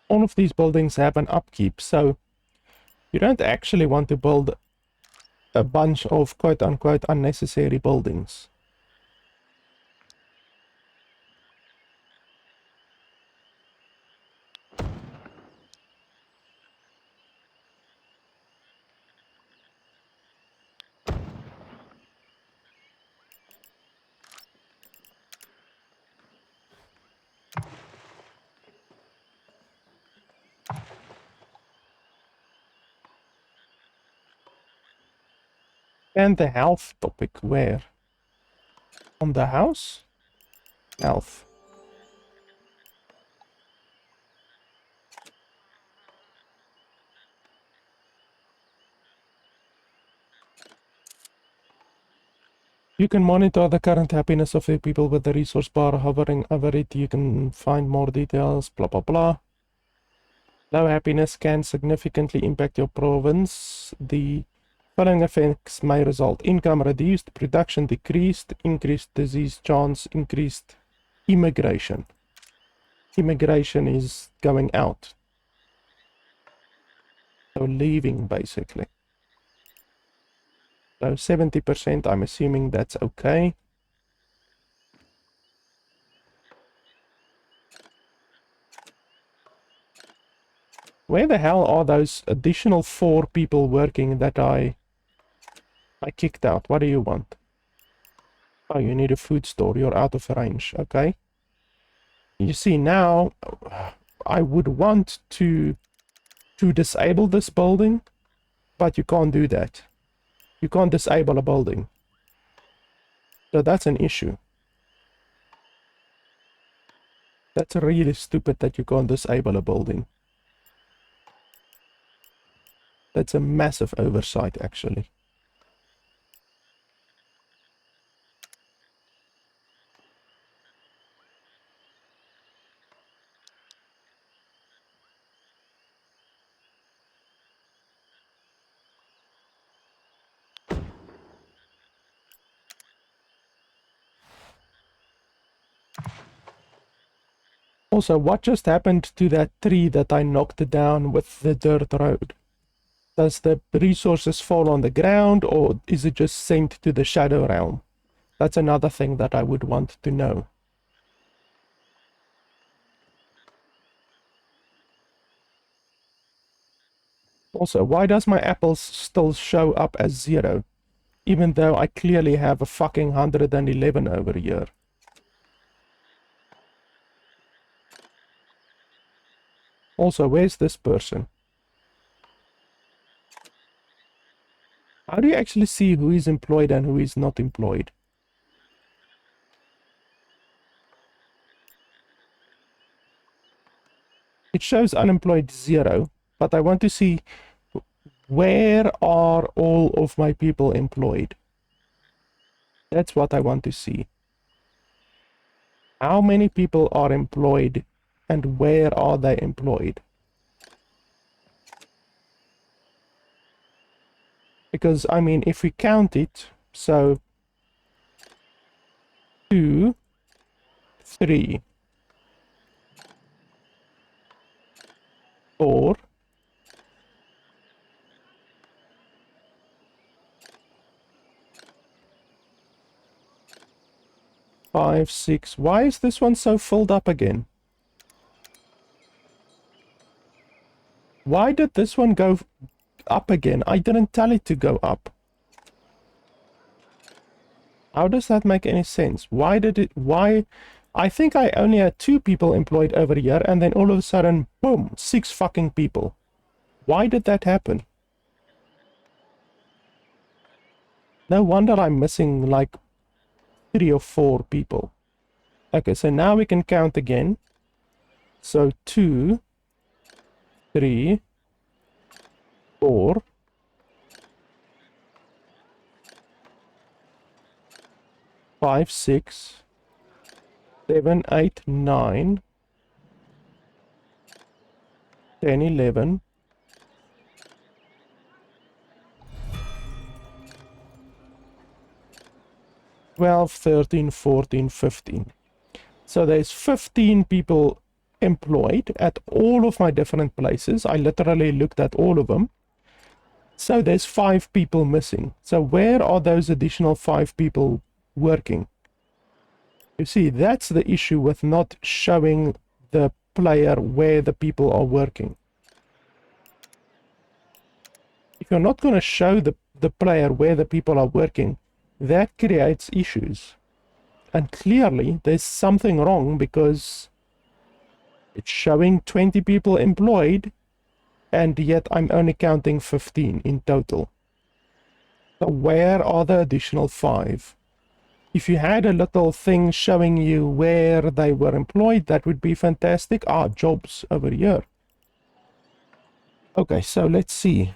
All of these buildings have an upkeep, so you don't actually want to build a bunch of quote-unquote unnecessary buildings. And the health topic, where? On the house? Health. You can monitor the current happiness of the people with the resource bar. Hovering over it, you can find more details, blah blah blah. Low happiness can significantly impact your province. The following effects may result: income reduced, production decreased, increased disease chance, increased immigration. Immigration is going out. So leaving, basically. So 70%, I'm assuming that's okay. Where the hell are those additional 4 people working that I kicked out? What do you want? Oh, you need a food store. You're out of range. Okay. You see, now I would want to disable this building, but you can't do that. You can't disable a building. So that's an issue. That's really stupid that you can't disable a building. That's a massive oversight, actually. Also, what just happened to that tree that I knocked down with the dirt road? Does the resources fall on the ground, or is it just sent to the Shadow Realm? That's another thing that I would want to know. Also, why does my apples still show up as 0, even though I clearly have a fucking 111 over here? Also, where's this person? How do you actually see who is employed and who is not employed? It shows unemployed 0, but I want to see where are all of my people employed. That's what I want to see. How many people are employed and where are they employed? Because, I mean, if we count it, so 2, 3, 4, 5, 6. Why is this one so filled up again? Why did this one go up again? I didn't tell it to go up. How does that make any sense? Why did it... Why... I think I only had 2 people employed over here, and then all of a sudden, boom, 6 fucking people. Why did that happen? No wonder I'm missing, like, 3 or 4 people. Okay, so now we can count again. So 2, 3, 4, 5, 6, 7, 8, 9, 10, 11, 12, 13, 14, 15. So there's 15 people employed at all of my different places. I literally looked at all of them. So there's 5 people missing. So where are those additional 5 people working? You see, that's the issue with not showing the player where the people are working. If you're not going to show the player where the people are working, that creates issues. And clearly, there's something wrong because it's showing 20 people employed, and yet I'm only counting 15 in total. So where are the additional 5? If you had a little thing showing you where they were employed, that would be fantastic. Ah, jobs over here. Okay, so let's see.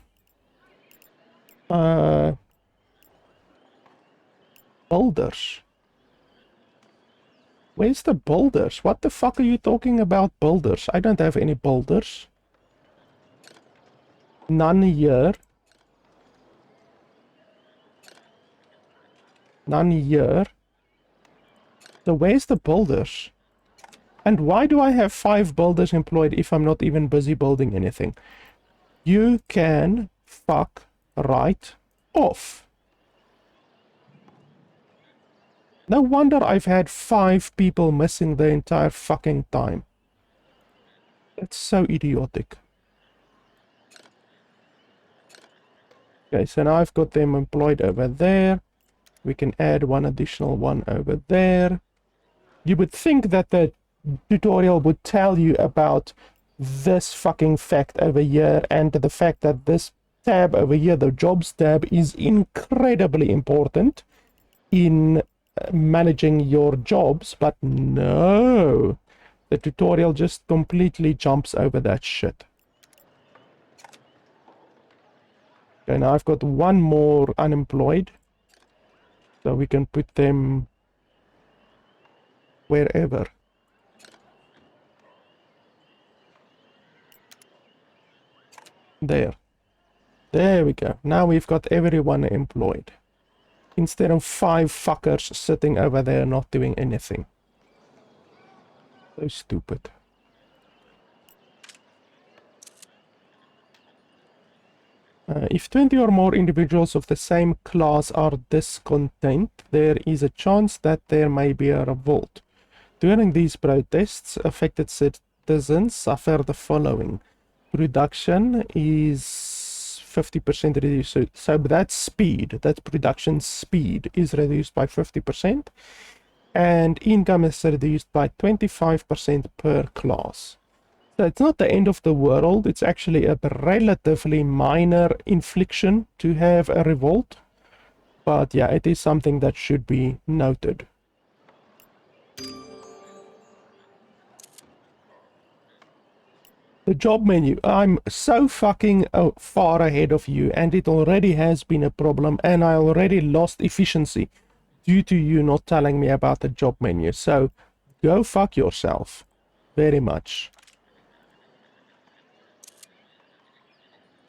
Builders. Where's the builders? What the fuck are you talking about, builders? I don't have any builders. None here. None here. So where's the builders? And why do I have 5 builders employed if I'm not even busy building anything? You can fuck right off. No wonder I've had 5 people missing the entire fucking time. That's so idiotic. Okay, so now I've got them employed over there. We can add one additional one over there. You would think that the tutorial would tell you about this fucking fact over here and the fact that this tab over here, the jobs tab, is incredibly important in managing your jobs, but no, the tutorial just completely jumps over that shit. Okay, now I've got one more unemployed, so we can put them wherever. There we go. Now we've got everyone employed, instead of 5 fuckers sitting over there not doing anything. So stupid. If 20 or more individuals of the same class are discontent, there is a chance that there may be a revolt. During these protests, affected citizens suffer the following. Production is 50% reduced. So that's speed. That's production speed is reduced by 50%. And income is reduced by 25% per class. So it's not the end of the world. It's actually a relatively minor infliction to have a revolt. But yeah, it is something that should be noted. The job menu. I'm so fucking far ahead of you, and it already has been a problem, and I already lost efficiency due to you not telling me about the job menu. So go fuck yourself. Very much.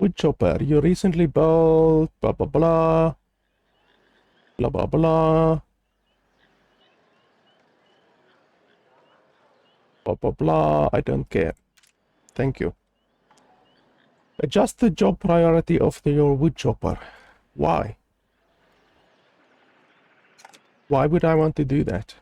Wood chopper. You recently built blah blah blah. Blah blah blah. Blah blah blah. I don't care. Thank you. Adjust the job priority of your wood chopper. Why? Why would I want to do that?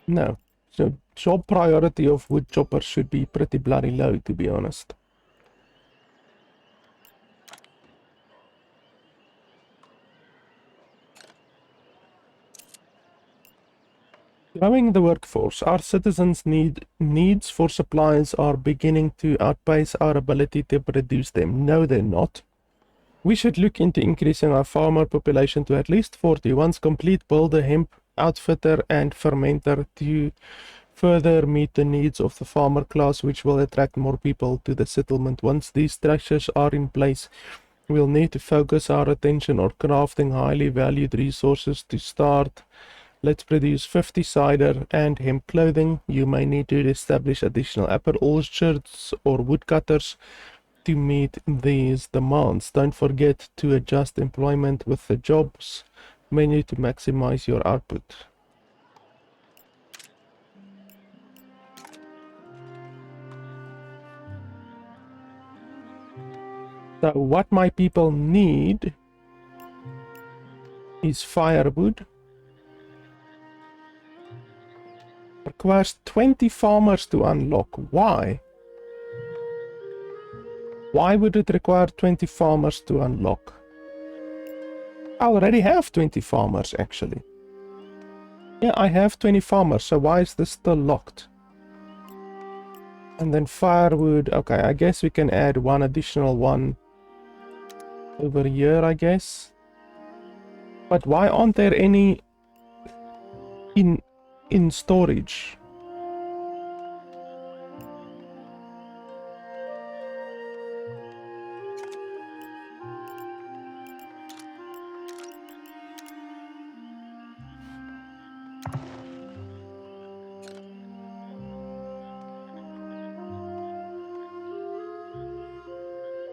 No. So job priority of wood chopper should be pretty bloody low, to be honest. Growing the workforce, our citizens' needs for supplies are beginning to outpace our ability to produce them. No, they're not. We should look into increasing our farmer population to at least 40. Once complete, build a hemp outfitter and fermenter to further meet the needs of the farmer class, which will attract more people to the settlement. Once these structures are in place, we'll need to focus our attention on crafting highly valued resources to start. Let's produce 50 cider and hemp clothing. You may need to establish additional apple orchards or woodcutters to meet these demands. Don't forget to adjust employment with the jobs menu to maximize your output. So what my people need is firewood. Requires 20 farmers to unlock. Why? Why would it require 20 farmers to unlock? I already have 20 farmers, actually. Yeah, I have 20 farmers, so why is this still locked? And then firewood. Okay, I guess we can add one additional one over here, I guess. But why aren't there any in storage?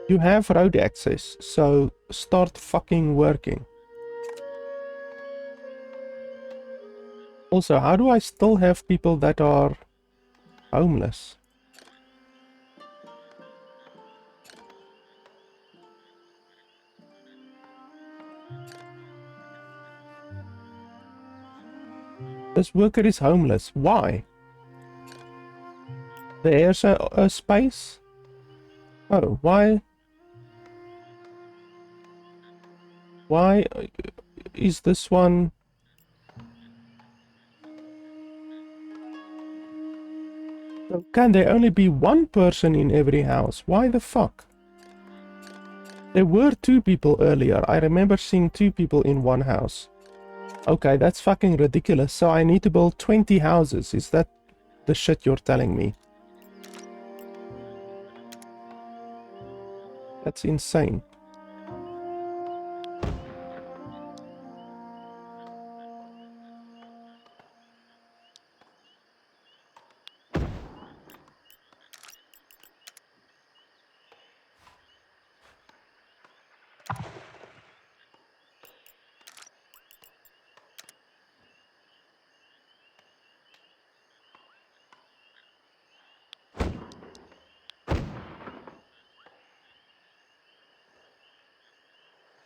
You have road access, so start fucking working. Also, how do I still have people that are homeless? This worker is homeless. Why? There's a space? Oh, why? Why is this one? Can there only be one person in every house? Why the fuck? There were 2 people earlier. I remember seeing 2 people in one house. Okay, that's fucking ridiculous. So I need to build 20 houses. Is that the shit you're telling me? That's insane.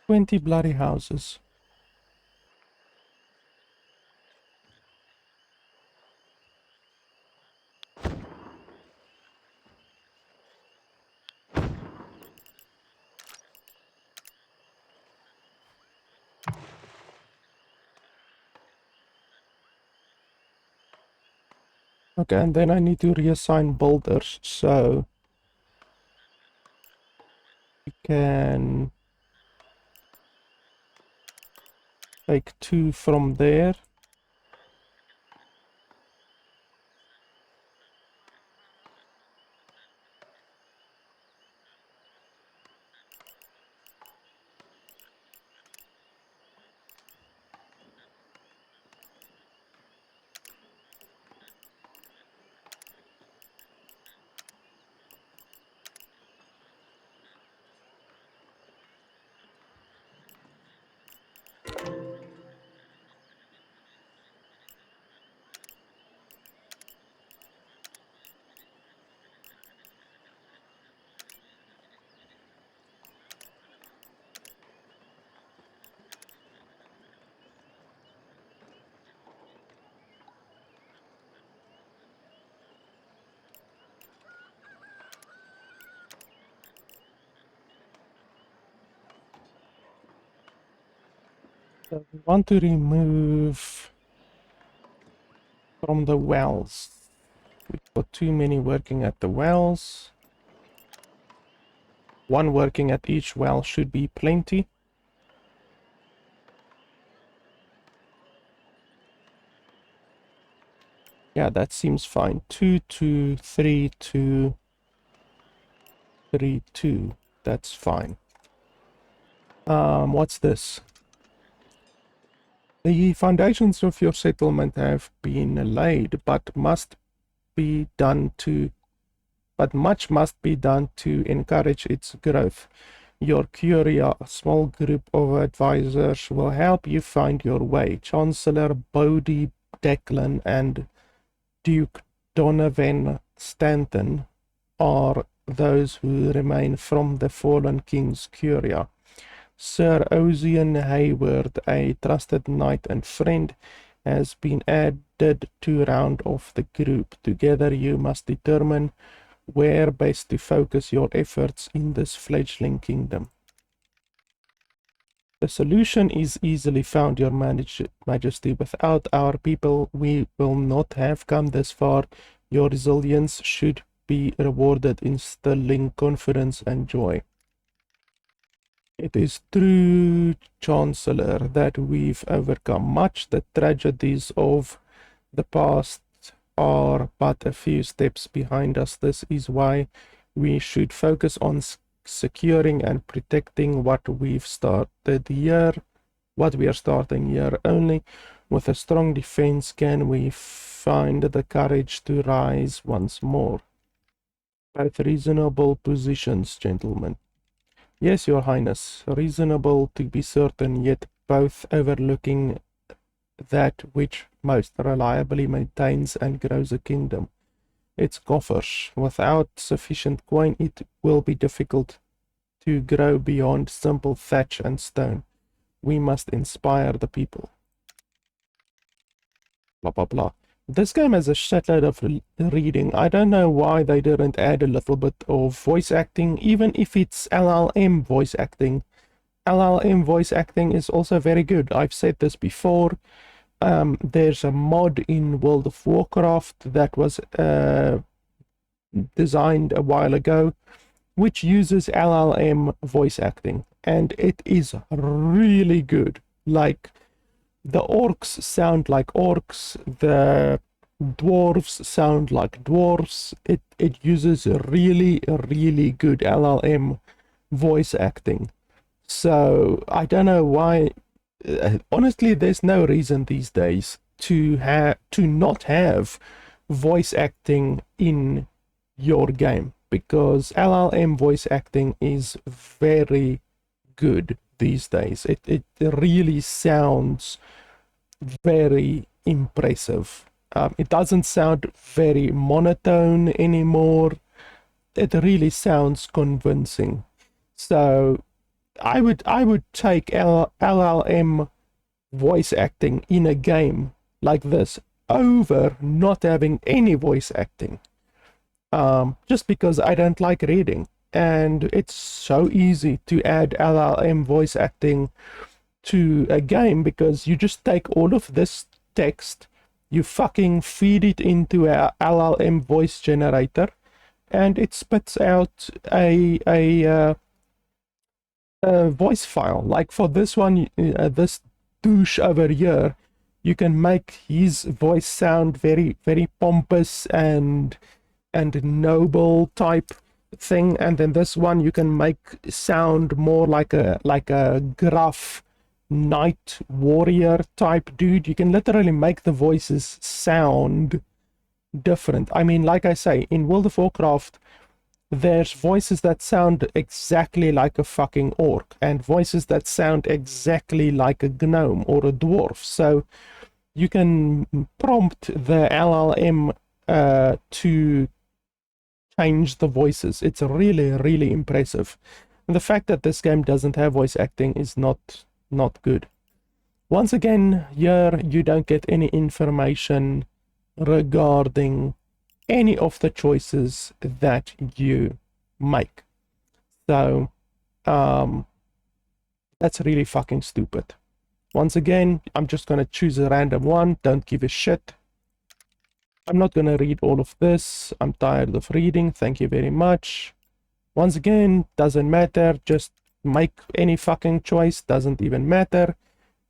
Twenty bloody houses. Okay, and then I need to reassign builders, so we can take 2 from there. So we want to remove from the wells. We've got too many working at the wells. 1 working at each well should be plenty. Yeah, that seems fine. 2, 2, 3, 2, 3, 2. That's fine. What's this? The foundations of your settlement have been laid, but much must be done to encourage its growth. Your Curia, a small group of advisors, will help you find your way. Chancellor Bodhi Declan and Duke Donovan Stanton are those who remain from the fallen king's Curia. Sir Ozian Hayward, a trusted knight and friend, has been added to round off the group. Together you must determine where best to focus your efforts in this fledgling kingdom. The solution is easily found, Your Majesty. Without our people, we will not have come this far. Your resilience should be rewarded, instilling confidence and joy. It is true, Chancellor, that we've overcome much. The tragedies of the past are but a few steps behind us. This is why we should focus on securing and protecting what we've started here, what we are starting here. Only with a strong defense can we find the courage to rise once more. Both reasonable positions, gentlemen. Yes, Your Highness, reasonable to be certain, yet both overlooking that which most reliably maintains and grows a kingdom. Its coffers. Without sufficient coin, it will be difficult to grow beyond simple thatch and stone. We must inspire the people. Blah, blah, blah. This game has a shitload of reading. I don't know why they didn't add a little bit of voice acting, even if it's LLM voice acting. LLM voice acting is also very good. I've said this before. There's a mod in World of Warcraft that was designed a while ago, which uses LLM voice acting, and it is really good. Like, the orcs sound like orcs, the dwarves sound like dwarves. It uses really good LLM voice acting. So I don't know why. Honestly, there's no reason these days to not have voice acting in your game, because LLM voice acting is very good these days. It really sounds very impressive. It doesn't sound very monotone anymore. It really sounds convincing. So I would take LLM voice acting in a game like this over not having any voice acting. Just because I don't like reading, and it's so easy to add LLM voice acting to a game, because you just take all of this text, You fucking feed it into a LLM voice generator, and it spits out a voice file. Like for this one, this douche over here, you can make his voice sound very, very pompous and noble type thing, and then this one you can make sound more like a gruff knight warrior type dude. You can literally make the voices sound different. I mean, like I say, in World of Warcraft, there's voices that sound exactly like a fucking orc, and voices that sound exactly like a gnome or a dwarf. So you can prompt the LLM to change the voices. It's really, really impressive. And the fact that this game doesn't have voice acting is not good. Once again, here you don't get any information regarding any of the choices that you make. So, that's really fucking stupid. Once again, I'm just going to choose a random one. Don't give a shit. I'm not going to read all of this. I'm tired of reading. Thank you very much. Once again, doesn't matter. Just make any fucking choice. Doesn't even matter.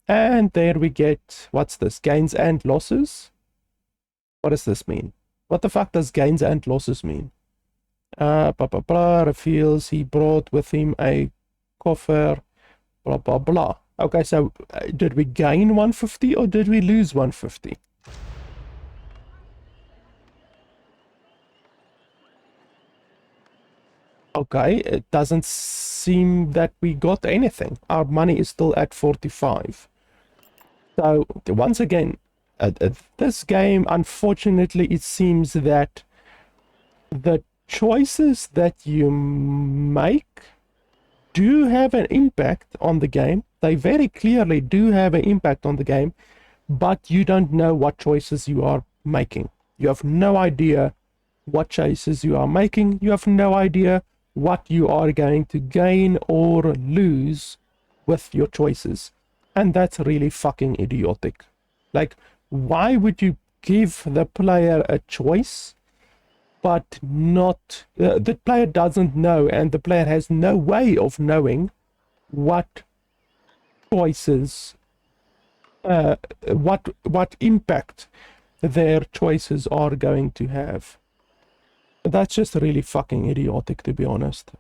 And there we get, what's this? Gains and losses? What does this mean? What the fuck does gains and losses mean? Blah, blah, blah, reveals he brought with him a coffer, blah, blah, blah. Okay, so did we gain 150 or did we lose 150? Okay, it doesn't seem that we got anything. Our money is still at 45. So, once again, this game, unfortunately, it seems that the choices that you make do have an impact on the game. They very clearly do have an impact on the game, but you don't know what choices you are making. You have no idea what choices you are making. You have no idea what you are going to gain or lose with your choices. And that's really fucking idiotic. Like, why would you give the player a choice, but not... the player doesn't know, and the player has no way of knowing what choices... what impact their choices are going to have. That's just really fucking idiotic, to be honest.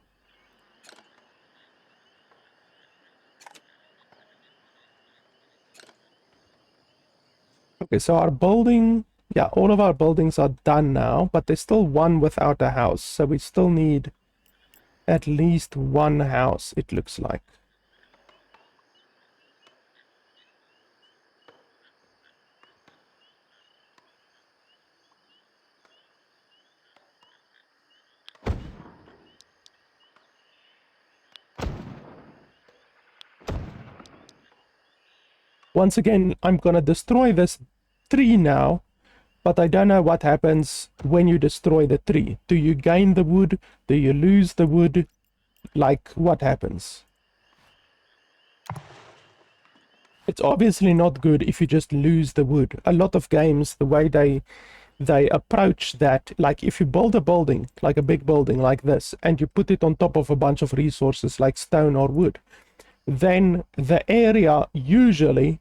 Okay, so our building... yeah, all of our buildings are done now, but there's still one without a house. So we still need at least one house, it looks like. Once again, I'm gonna destroy this tree now, but I don't know what happens when you destroy the tree. Do you gain the wood? Do you lose the wood? Like, what happens? It's obviously not good if you just lose the wood. A lot of games, the way they approach that, like if you build a building, like a big building like this, and you put it on top of a bunch of resources like stone or wood, then the area usually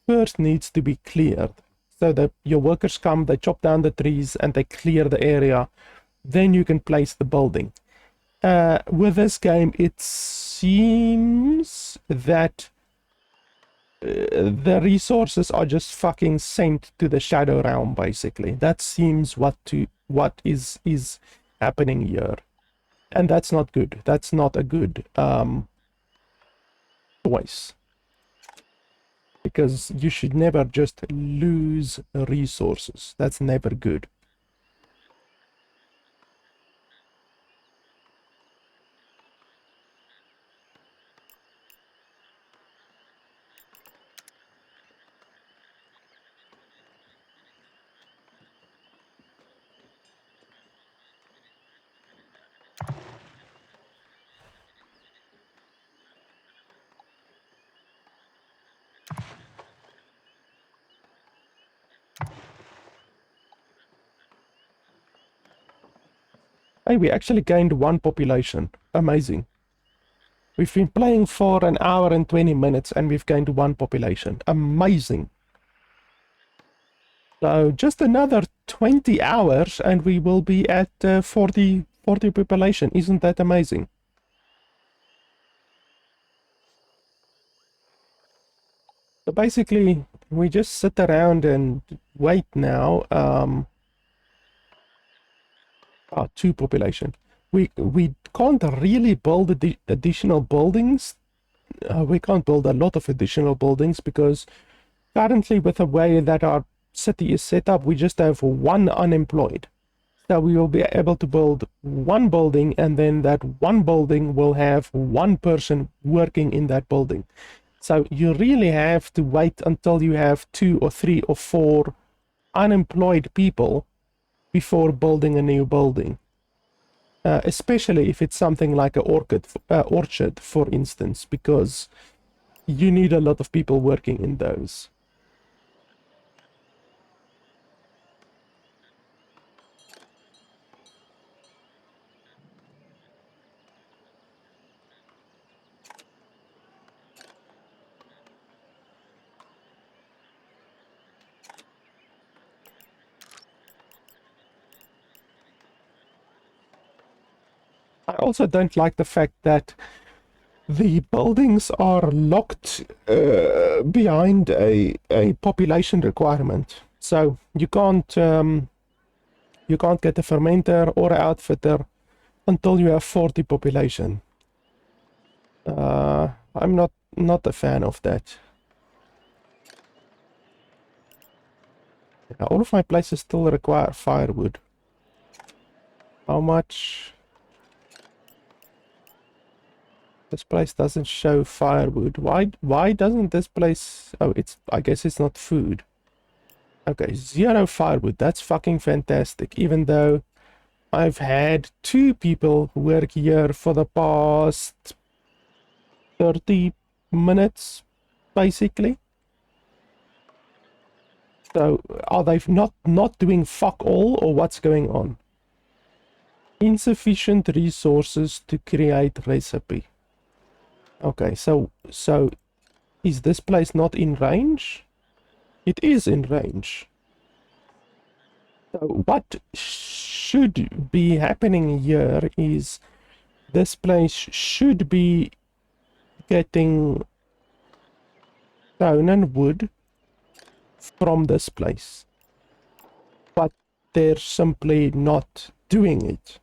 first needs to be cleared. So that your workers come, they chop down the trees and they clear the area. Then you can place the building. With this game, it seems that the resources are just fucking sent to the Shadow Realm, basically. That seems what is happening here. And that's not good. That's not a good choice. Because you should never just lose resources. That's never good. Hey, we actually gained 1 population. Amazing. We've been playing for an hour and 20 minutes and we've gained 1 population. Amazing. So just another 20 hours and we will be at 40 population. Isn't that amazing? So basically, we just sit around and wait now. 2 population. We can't really build additional buildings. We can't build a lot of additional buildings because currently with the way that our city is set up, we just have 1 unemployed. So we will be able to build 1 building and then that 1 building will have 1 person working in that building. So you really have to wait until you have 2 or 3 or 4 unemployed people before building a new building. Especially if it's something like an orchard, for instance, because you need a lot of people working in those. I also don't like the fact that the buildings are locked behind a population requirement. So you can't get a fermenter or an outfitter until you have 40 population. I'm not a fan of that. All of my places still require firewood. How much? This place doesn't show firewood. Why doesn't this place... Oh, I guess it's not food. Okay, 0 firewood. That's fucking fantastic. Even though I've had 2 people work here for the past 30 minutes, basically. So, are they not doing fuck all, or what's going on? Insufficient resources to create recipe. Okay, so is this place not in range? It is in range. So what should be happening here is this place should be getting stone and wood from this place. But they're simply not doing it.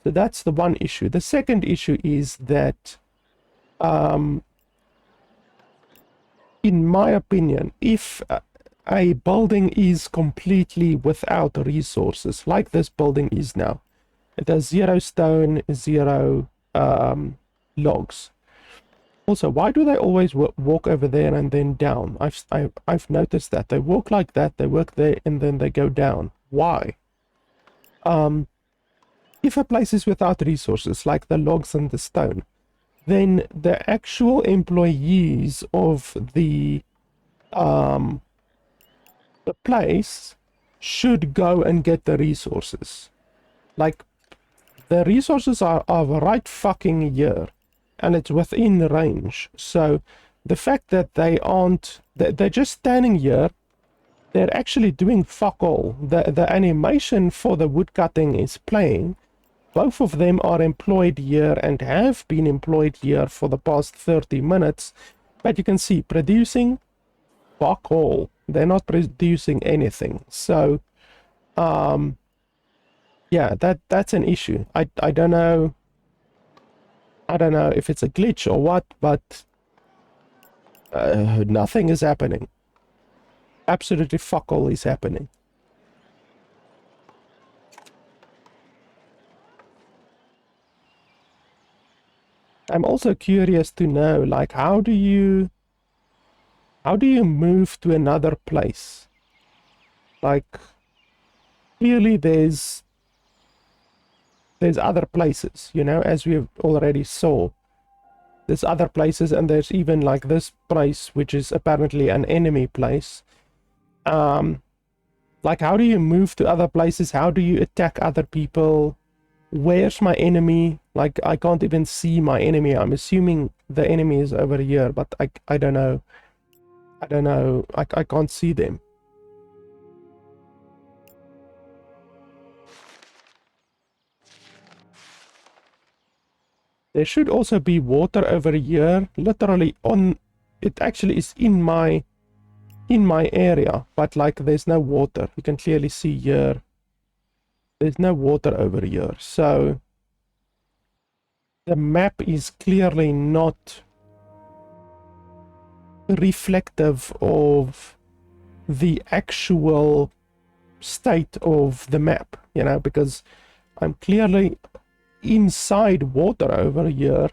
So that's the one issue. The second issue is that in my opinion, if a building is completely without resources, like this building is now, it has 0 stone, 0 logs. Also, why do they always walk over there and then down? I've noticed that they walk like that, they work there and then they go down. Why? If a place is without resources, like the logs and the stone, then the actual employees of the place should go and get the resources. Like, the resources are right fucking here, and it's within range. So the fact that they aren't, they're just standing here, they're actually doing fuck all. The animation for the woodcutting is playing. Both of them are employed here and have been employed here for the past 30 minutes. But you can see, producing, fuck all. They're not producing anything. So, yeah, that's an issue. I don't know. I don't know if it's a glitch or what, but nothing is happening. Absolutely fuck all is happening. I'm also curious to know, like, how do you move to another place? Like, clearly there's other places, you know, as we've already saw. There's other places, and there's even like this place, which is apparently an enemy place. Like, how do you move to other places? How do you attack other people? where's my enemy? Like, I can't even see my enemy. I'm assuming the enemy is over here, but I don't know. I don't know. I can't see them. There should also be water over here, literally on, it actually is in my area, but like there's no water. You can clearly see here, there's no water over here. So the map is clearly not reflective of the actual state of the map, you know, because I'm clearly inside water over here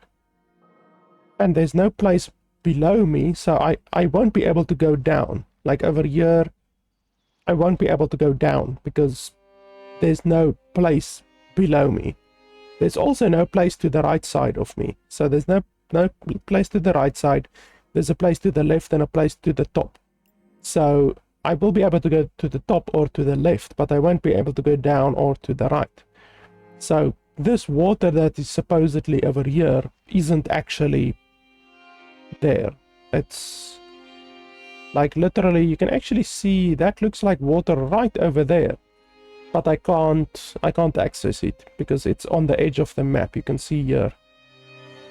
and there's no place below me, so I won't be able to go down. Like over here, I won't be able to go down because there's no place below me. There's also no place to the right side of me. So there's no place to the right side. There's a place to the left and a place to the top. So I will be able to go to the top or to the left, but I won't be able to go down or to the right. So this water that is supposedly over here isn't actually there. It's like literally you can actually see that looks like water right over there, but I can't access it because it's on the edge of the map. You can see here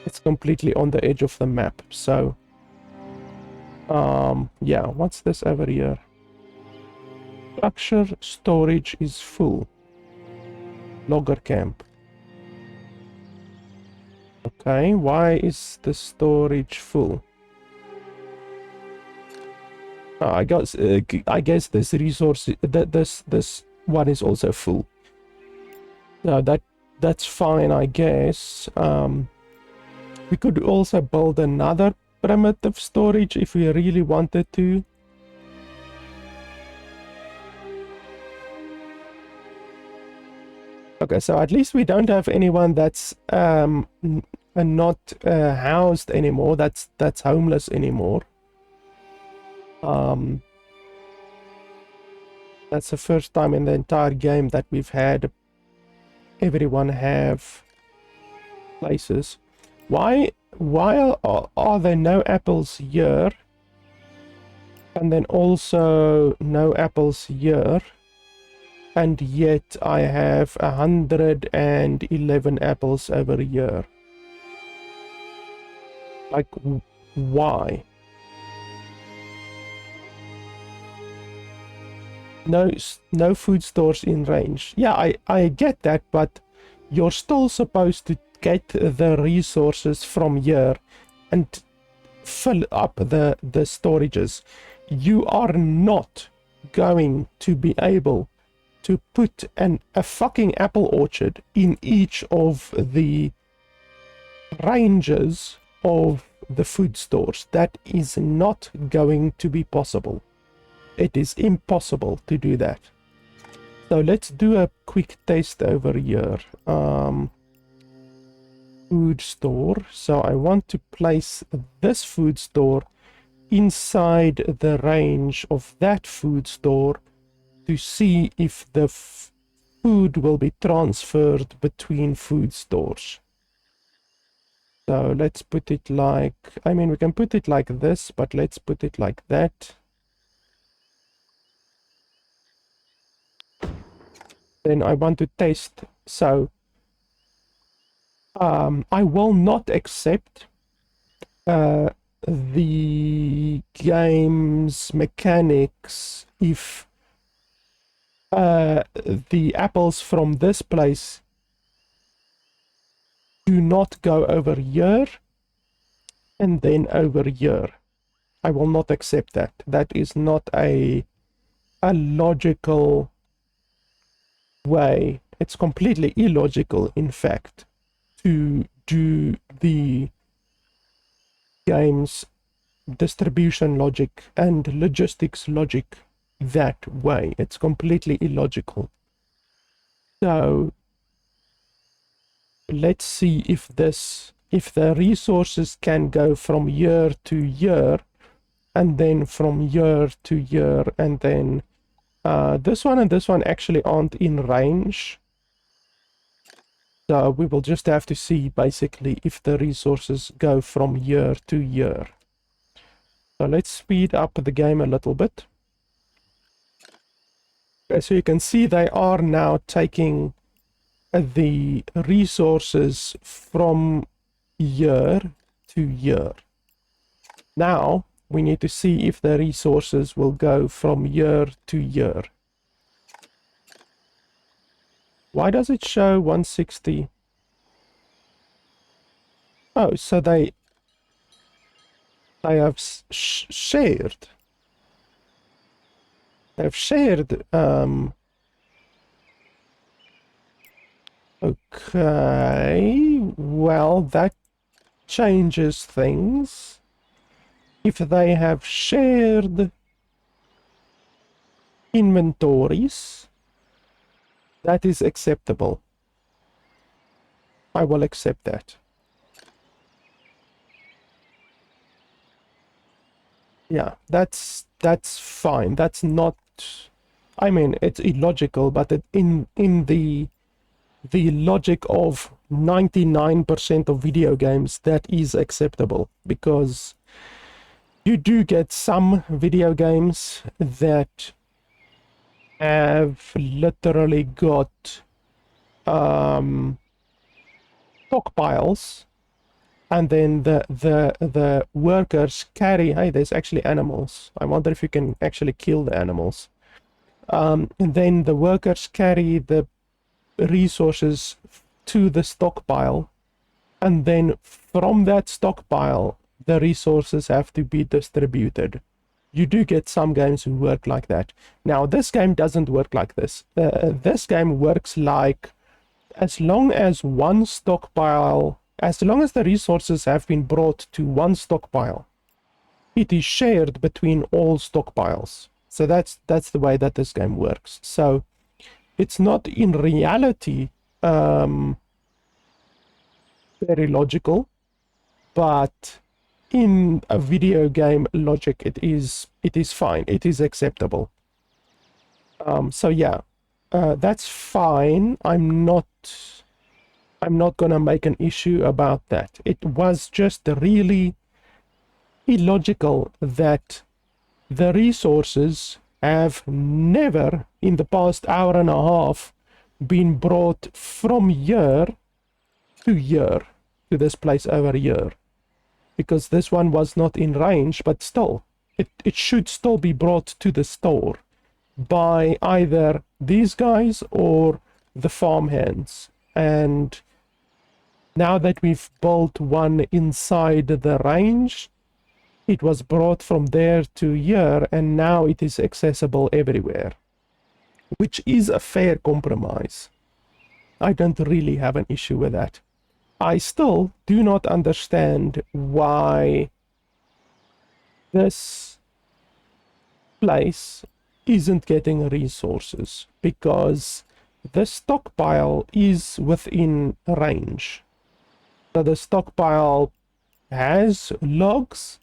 it's completely on the edge of the map. So yeah, what's this over here? Structure storage is full. Logger camp. Okay, why is the storage full? I guess this resource, this one is also full. No, that's fine, I guess. We could also build another primitive storage if we really wanted to. Okay, so at least we don't have anyone that's not housed anymore. That's homeless anymore. That's the first time in the entire game that we've had everyone have places. Why are there no apples here? And then also no apples here. And yet I have 111 apples over here. Like, why? No food stores in range. Yeah, I get that, but you're still supposed to get the resources from here and fill up the storages. You are not going to be able to put a fucking apple orchard in each of the ranges of the food stores. That is not going to be possible. It is impossible to do that. So let's do a quick test over here. Food store. So I want to place this food store inside the range of that food store to see if the food will be transferred between food stores. So let's put it like, I mean, we can put it like this, but let's put it like that. Then I want to test. So I will not accept the game's mechanics if the apples from this place do not go over here and then over here. I will not accept that. That is not a logical way. It's completely illogical, in fact, to do the game's distribution logic and logistics logic that way. It's completely illogical. So let's see if the resources can go from here to here and then from here to here, and then this one and this one actually aren't in range. So we will just have to see basically if the resources go from year to year. So let's speed up the game a little bit. Okay, so you can see they are now taking the resources from year to year. Now we need to see if the resources will go from year to year. Why does it show 160? Oh, so they have shared. They've shared. Okay. Well, that changes things. If they have shared inventories, that is acceptable. I will accept that. Yeah, that's fine. That's not, I mean, it's illogical, but in the logic of 99% of video games, that is acceptable, because you do get some video games that have literally got stockpiles, and then the workers carry. Hey, there's actually animals. I wonder if you can actually kill the animals. And then the workers carry the resources to the stockpile, and then from that stockpile the resources have to be distributed. You do get some games who work like that. Now this game doesn't work like this. This game works like, as long as one stockpile, as long as the resources have been brought to one stockpile, it is shared between all stockpiles. So that's the way that this game works. So it's not in reality very logical, but in a video game logic, it is fine. It is acceptable. So yeah, that's fine. I'm not gonna make an issue about that. It was just really illogical that the resources have never in the past hour and a half been brought from year to year to this place over here, because this one was not in range, but still it should still be brought to the store by either these guys or the farmhands. And now that we've built one inside the range, it was brought from there to here, and now it is accessible everywhere, which is a fair compromise. I don't really have an issue with that. I still do not understand why this place isn't getting resources, because the stockpile is within range. So the stockpile has logs,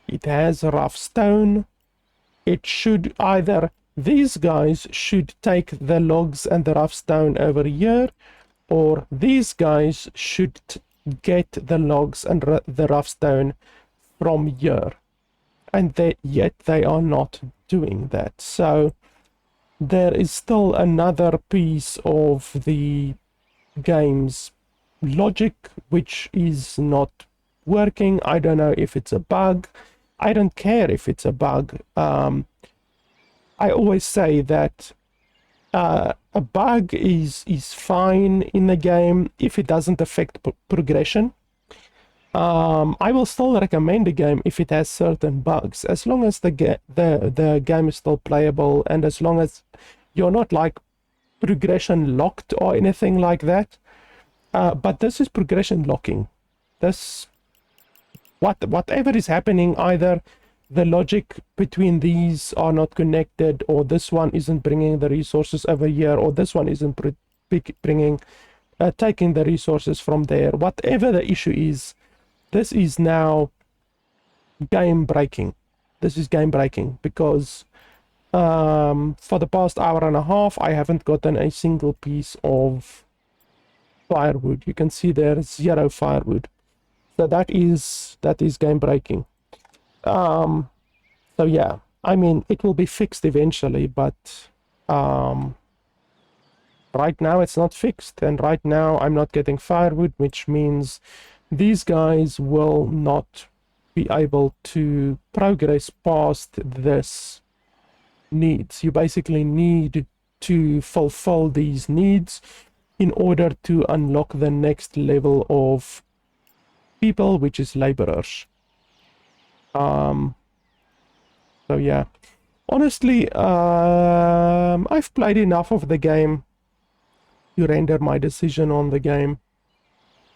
it has rough stone. It should either, these guys should take the logs and the rough stone over here, or these guys should get the logs and the rough stone from here. And yet they are not doing that. So there is still another piece of the game's logic which is not working. I don't know if it's a bug. I don't care if it's a bug. I always say that a bug is fine in the game if it doesn't affect progression. I will still recommend a game if it has certain bugs, as long as the game is still playable, and as long as you're not like progression locked or anything like that. But this is progression locking. This, whatever is happening, either the logic between these are not connected, or this one isn't bringing the resources over here, or this one isn't bringing taking the resources from there. Whatever the issue is, this is now game breaking. This is game breaking, because for the past hour and a half I haven't gotten a single piece of firewood. You can see there's 0 firewood. So that is game breaking. So yeah, I mean, it will be fixed eventually, but right now it's not fixed, and right now I'm not getting firewood, which means these guys will not be able to progress past this needs. You basically need to fulfill these needs in order to unlock the next level of people, which is laborers. So yeah, honestly, I've played enough of the game to render my decision on the game.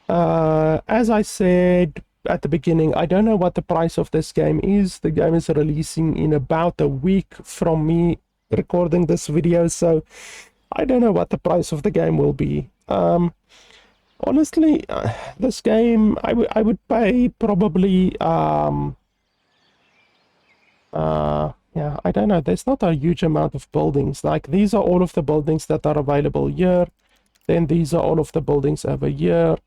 As I said at the beginning, I don't know what the price of this game is. The game is releasing in about a week from me recording this video, so I don't know what the price of the game will be. Honestly, this game I would pay probably yeah, I don't know. There's not a huge amount of buildings. Like, these are all of the buildings that are available here. Then these are all of the buildings over here.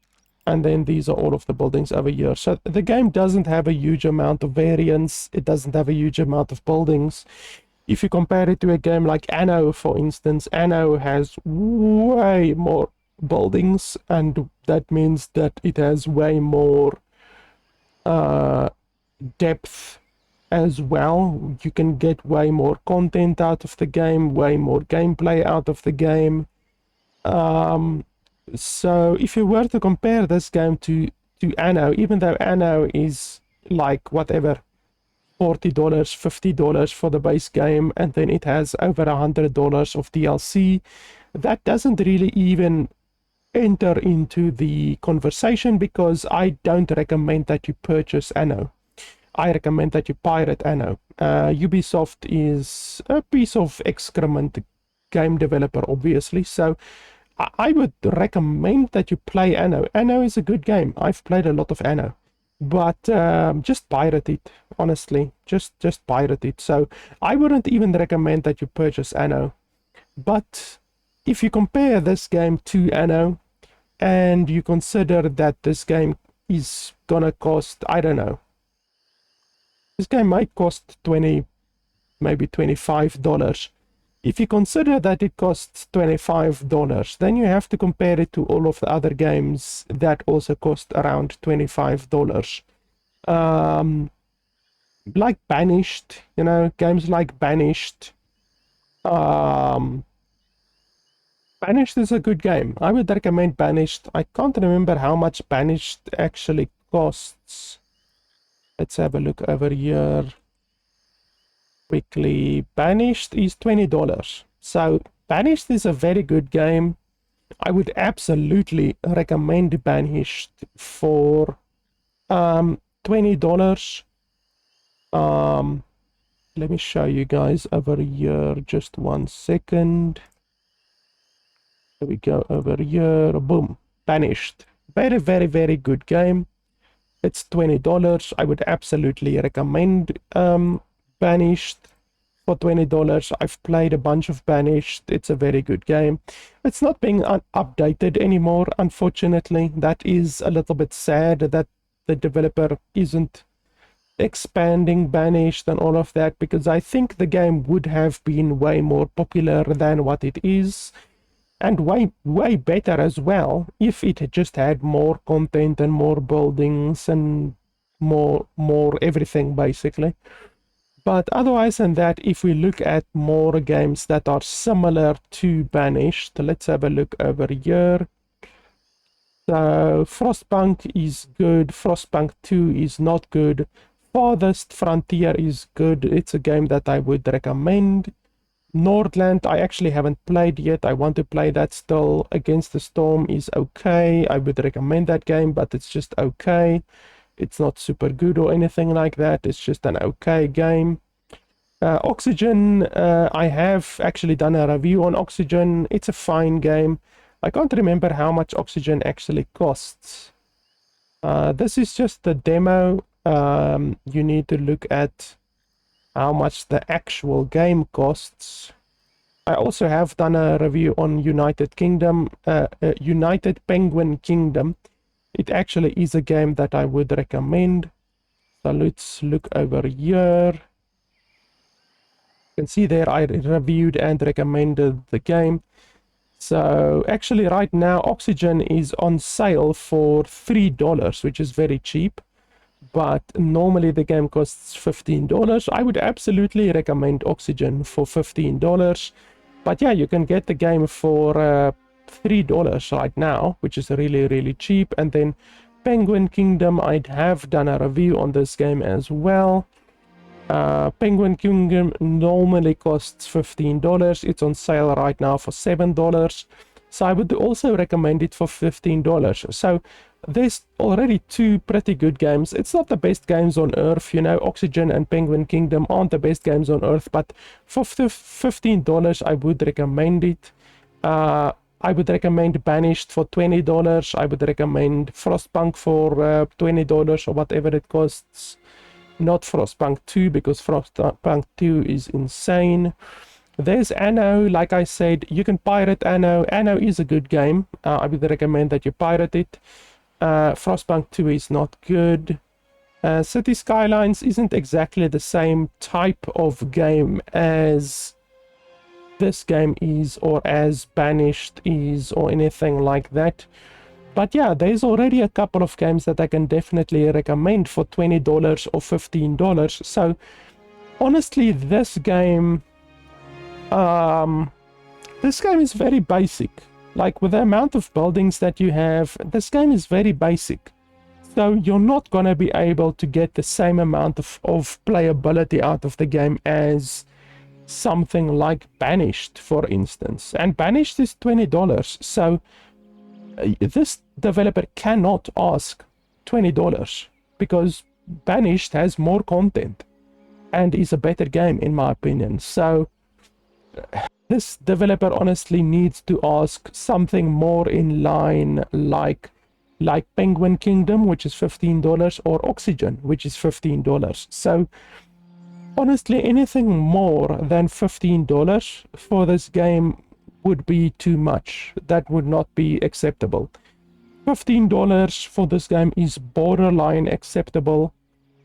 And then these are all of the buildings over here. So the game doesn't have a huge amount of variance. It doesn't have a huge amount of buildings. If you compare it to a game like Anno, for instance, Anno has way more buildings, and that means that it has way more depth as well. You can get way more content out of the game, way more gameplay out of the game. So if you were to compare this game to Anno, even though Anno is like whatever, $40, $50 for the base game, and then it has over $100 of DLC, that doesn't really even enter into the conversation, because I don't recommend that you purchase Anno. I recommend that you pirate Anno. Ubisoft is a piece of excrement game developer, obviously, so I would recommend that you play Anno. Anno is a good game. I've played a lot of Anno, but just pirate it, honestly. Just pirate it. So I wouldn't even recommend that you purchase Anno. But if you compare this game to Anno, and you consider that this game is gonna cost, I don't know, this game might cost 20, maybe $25. If you consider that it costs $25, then you have to compare it to all of the other games that also cost around $25. Like Banished, you know, games like Banished. Banished is a good game. I would recommend Banished. I can't remember how much Banished actually costs. Let's have a look over here quickly. Banished is $20. So Banished is a very good game. I would absolutely recommend Banished for $20. Let me show you guys over here, just 1 second. There we go, over here. Boom, Banished. Very, very, very good game. It's $20. I would absolutely recommend Banished for $20. I've played a bunch of Banished. It's a very good game. It's not being updated anymore, unfortunately. That is a little bit sad that the developer isn't expanding Banished and all of that, because I think the game would have been way more popular than what it is, and way better as well if it had just had more content and more buildings and more everything, basically. But otherwise than that, if we look at more games that are similar to Banished, let's have a look over here. So Frostpunk is good, Frostpunk 2 is not good, Farthest Frontier is good. It's a game that I would recommend. Nordland, I actually haven't played yet. I want to play that still. Against the Storm is okay. I would recommend that game, but it's just okay. It's not super good or anything like that. It's just an okay game. Oxygen, I have actually done a review on Oxygen. It's a fine game. I can't remember how much Oxygen actually costs. This is just the demo. You need to look at how much the actual game costs. I also have done a review on United Penguin Kingdom. It actually is a game that I would recommend. So let's look over here. You can see there I reviewed and recommended the game. So actually right now Oxygen is on sale for $3, which is very cheap. But normally the game costs $15. I would absolutely recommend Oxygen for $15. But yeah, you can get the game for $3 right now, which is really, really cheap. And then Penguin Kingdom, I have done a review on this game as well. Penguin Kingdom normally costs $15. It's on sale right now for $7. So I would also recommend it for $15. So there's already two pretty good games. It's not the best games on earth, you know. Oxygen and Penguin Kingdom aren't the best games on earth, but for $15 I would recommend it. I would recommend Banished for $20. I would recommend Frostpunk for $20 or whatever it costs. Not Frostpunk 2, because Frostpunk 2 is insane. There's Anno. Like I said, you can pirate Anno. Anno is a good game. I would recommend that you pirate it. Frostpunk 2 is not good. City Skylines isn't exactly the same type of game as this game is, or as Banished is, or anything like that. But yeah, there's already a couple of games that I can definitely recommend for $20 or $15. So honestly, this game is very basic. Like, with the amount of buildings that you have, this game is very basic. So you're not going to be able to get the same amount of playability out of the game as something like Banished, for instance. And Banished is $20. So this developer cannot ask $20 because Banished has more content and is a better game, in my opinion. So this developer honestly needs to ask something more in line, like Penguin Kingdom, which is $15, or Oxygen, which is $15. So honestly, anything more than $15 for this game would be too much. That would not be acceptable. $15 for this game is borderline acceptable.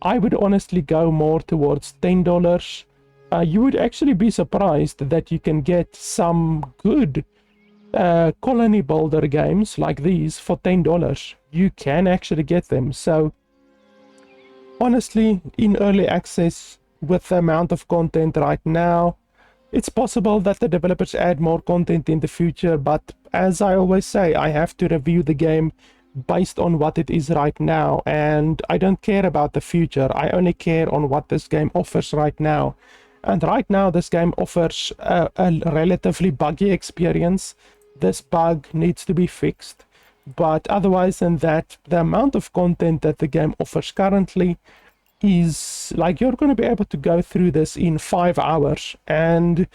I would honestly go more towards $10. You would actually be surprised that you can get some good colony builder games like these for $10. You can actually get them. So honestly, in early access, with the amount of content right now, it's possible that the developers add more content in the future, but as I always say, I have to review the game based on what it is right now, and I don't care about the future. I only care on what this game offers right now. And right now, this game offers a relatively buggy experience. This bug needs to be fixed. But otherwise than that, the amount of content that the game offers currently is like, you're going to be able to go through this in 5 hours, and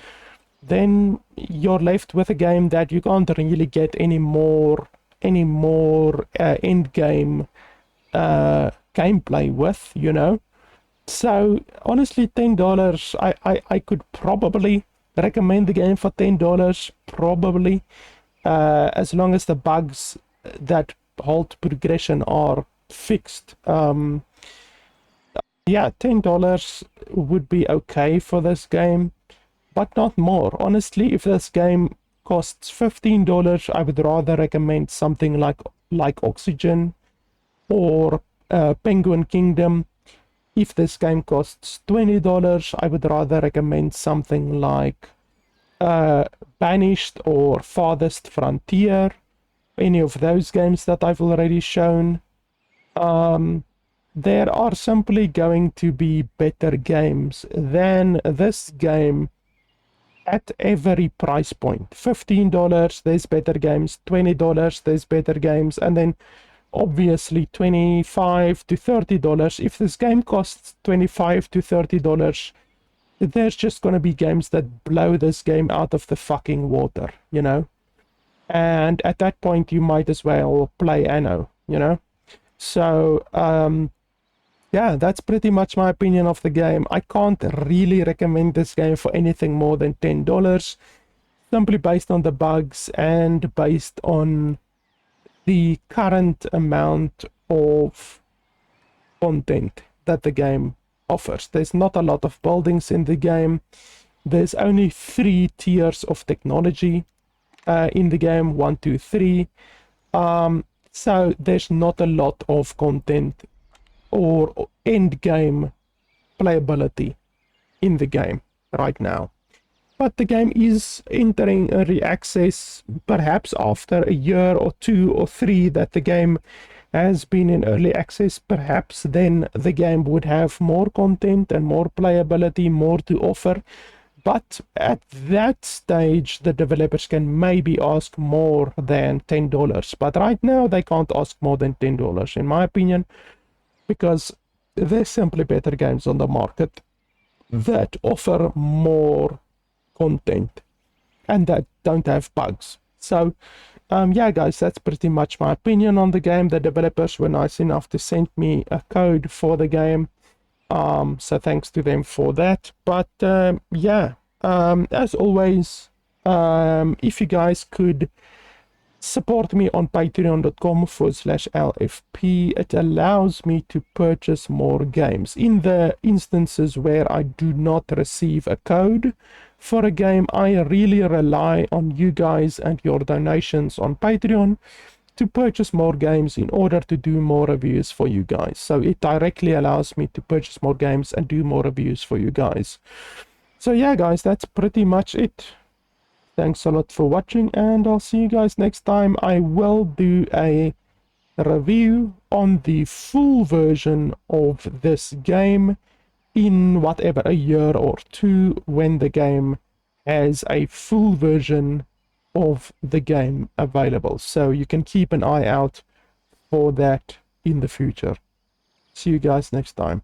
then you're left with a game that you can't really get any more end game gameplay with, you know. So honestly, $10, I could probably recommend the game for $10, probably, as long as the bugs that halt progression are fixed. Yeah, $10 would be okay for this game, but not more. Honestly, if this game costs $15, I would rather recommend something like Oxygen or Penguin Kingdom. If this game costs $20, I would rather recommend something like Banished or Farthest Frontier, any of those games that I've already shown. There are simply going to be better games than this game at every price point. $15, there's better games. $20, there's better games. And then obviously $25 to $30. If this game costs $25 to $30, there's just going to be games that blow this game out of the fucking water, you know? And at that point, you might as well play Anno, you know? So, yeah, that's pretty much my opinion of the game. I can't really recommend this game for anything more than $10. simply based on the bugs and based on the current amount of content that the game offers. There's not a lot of buildings in the game. There's only 3 tiers of technology in the game, 1, 2, 3. So there's not a lot of content or end game playability in the game right now. But the game is entering early access, perhaps after a year or 2 or 3 that the game has been in early access. Perhaps then the game would have more content and more playability, more to offer. But at that stage, the developers can maybe ask more than $10. But right now, they can't ask more than $10, in my opinion, because there's simply better games on the market that offer more content and that don't have bugs. So yeah, guys, that's pretty much my opinion on the game. The developers were nice enough to send me a code for the game, so thanks to them for that. But yeah, as always, if you guys could support me on patreon.com/LFP. It allows me to purchase more games. In the instances where I do not receive a code for a game, I really rely on you guys and your donations on Patreon to purchase more games in order to do more reviews for you guys. So it directly allows me to purchase more games and do more reviews for you guys. So yeah, guys, that's pretty much it. Thanks a lot for watching, and I'll see you guys next time. I will do a review on the full version of this game in whatever, a year or 2, when the game has a full version of the game available. So you can keep an eye out for that in the future. See you guys next time.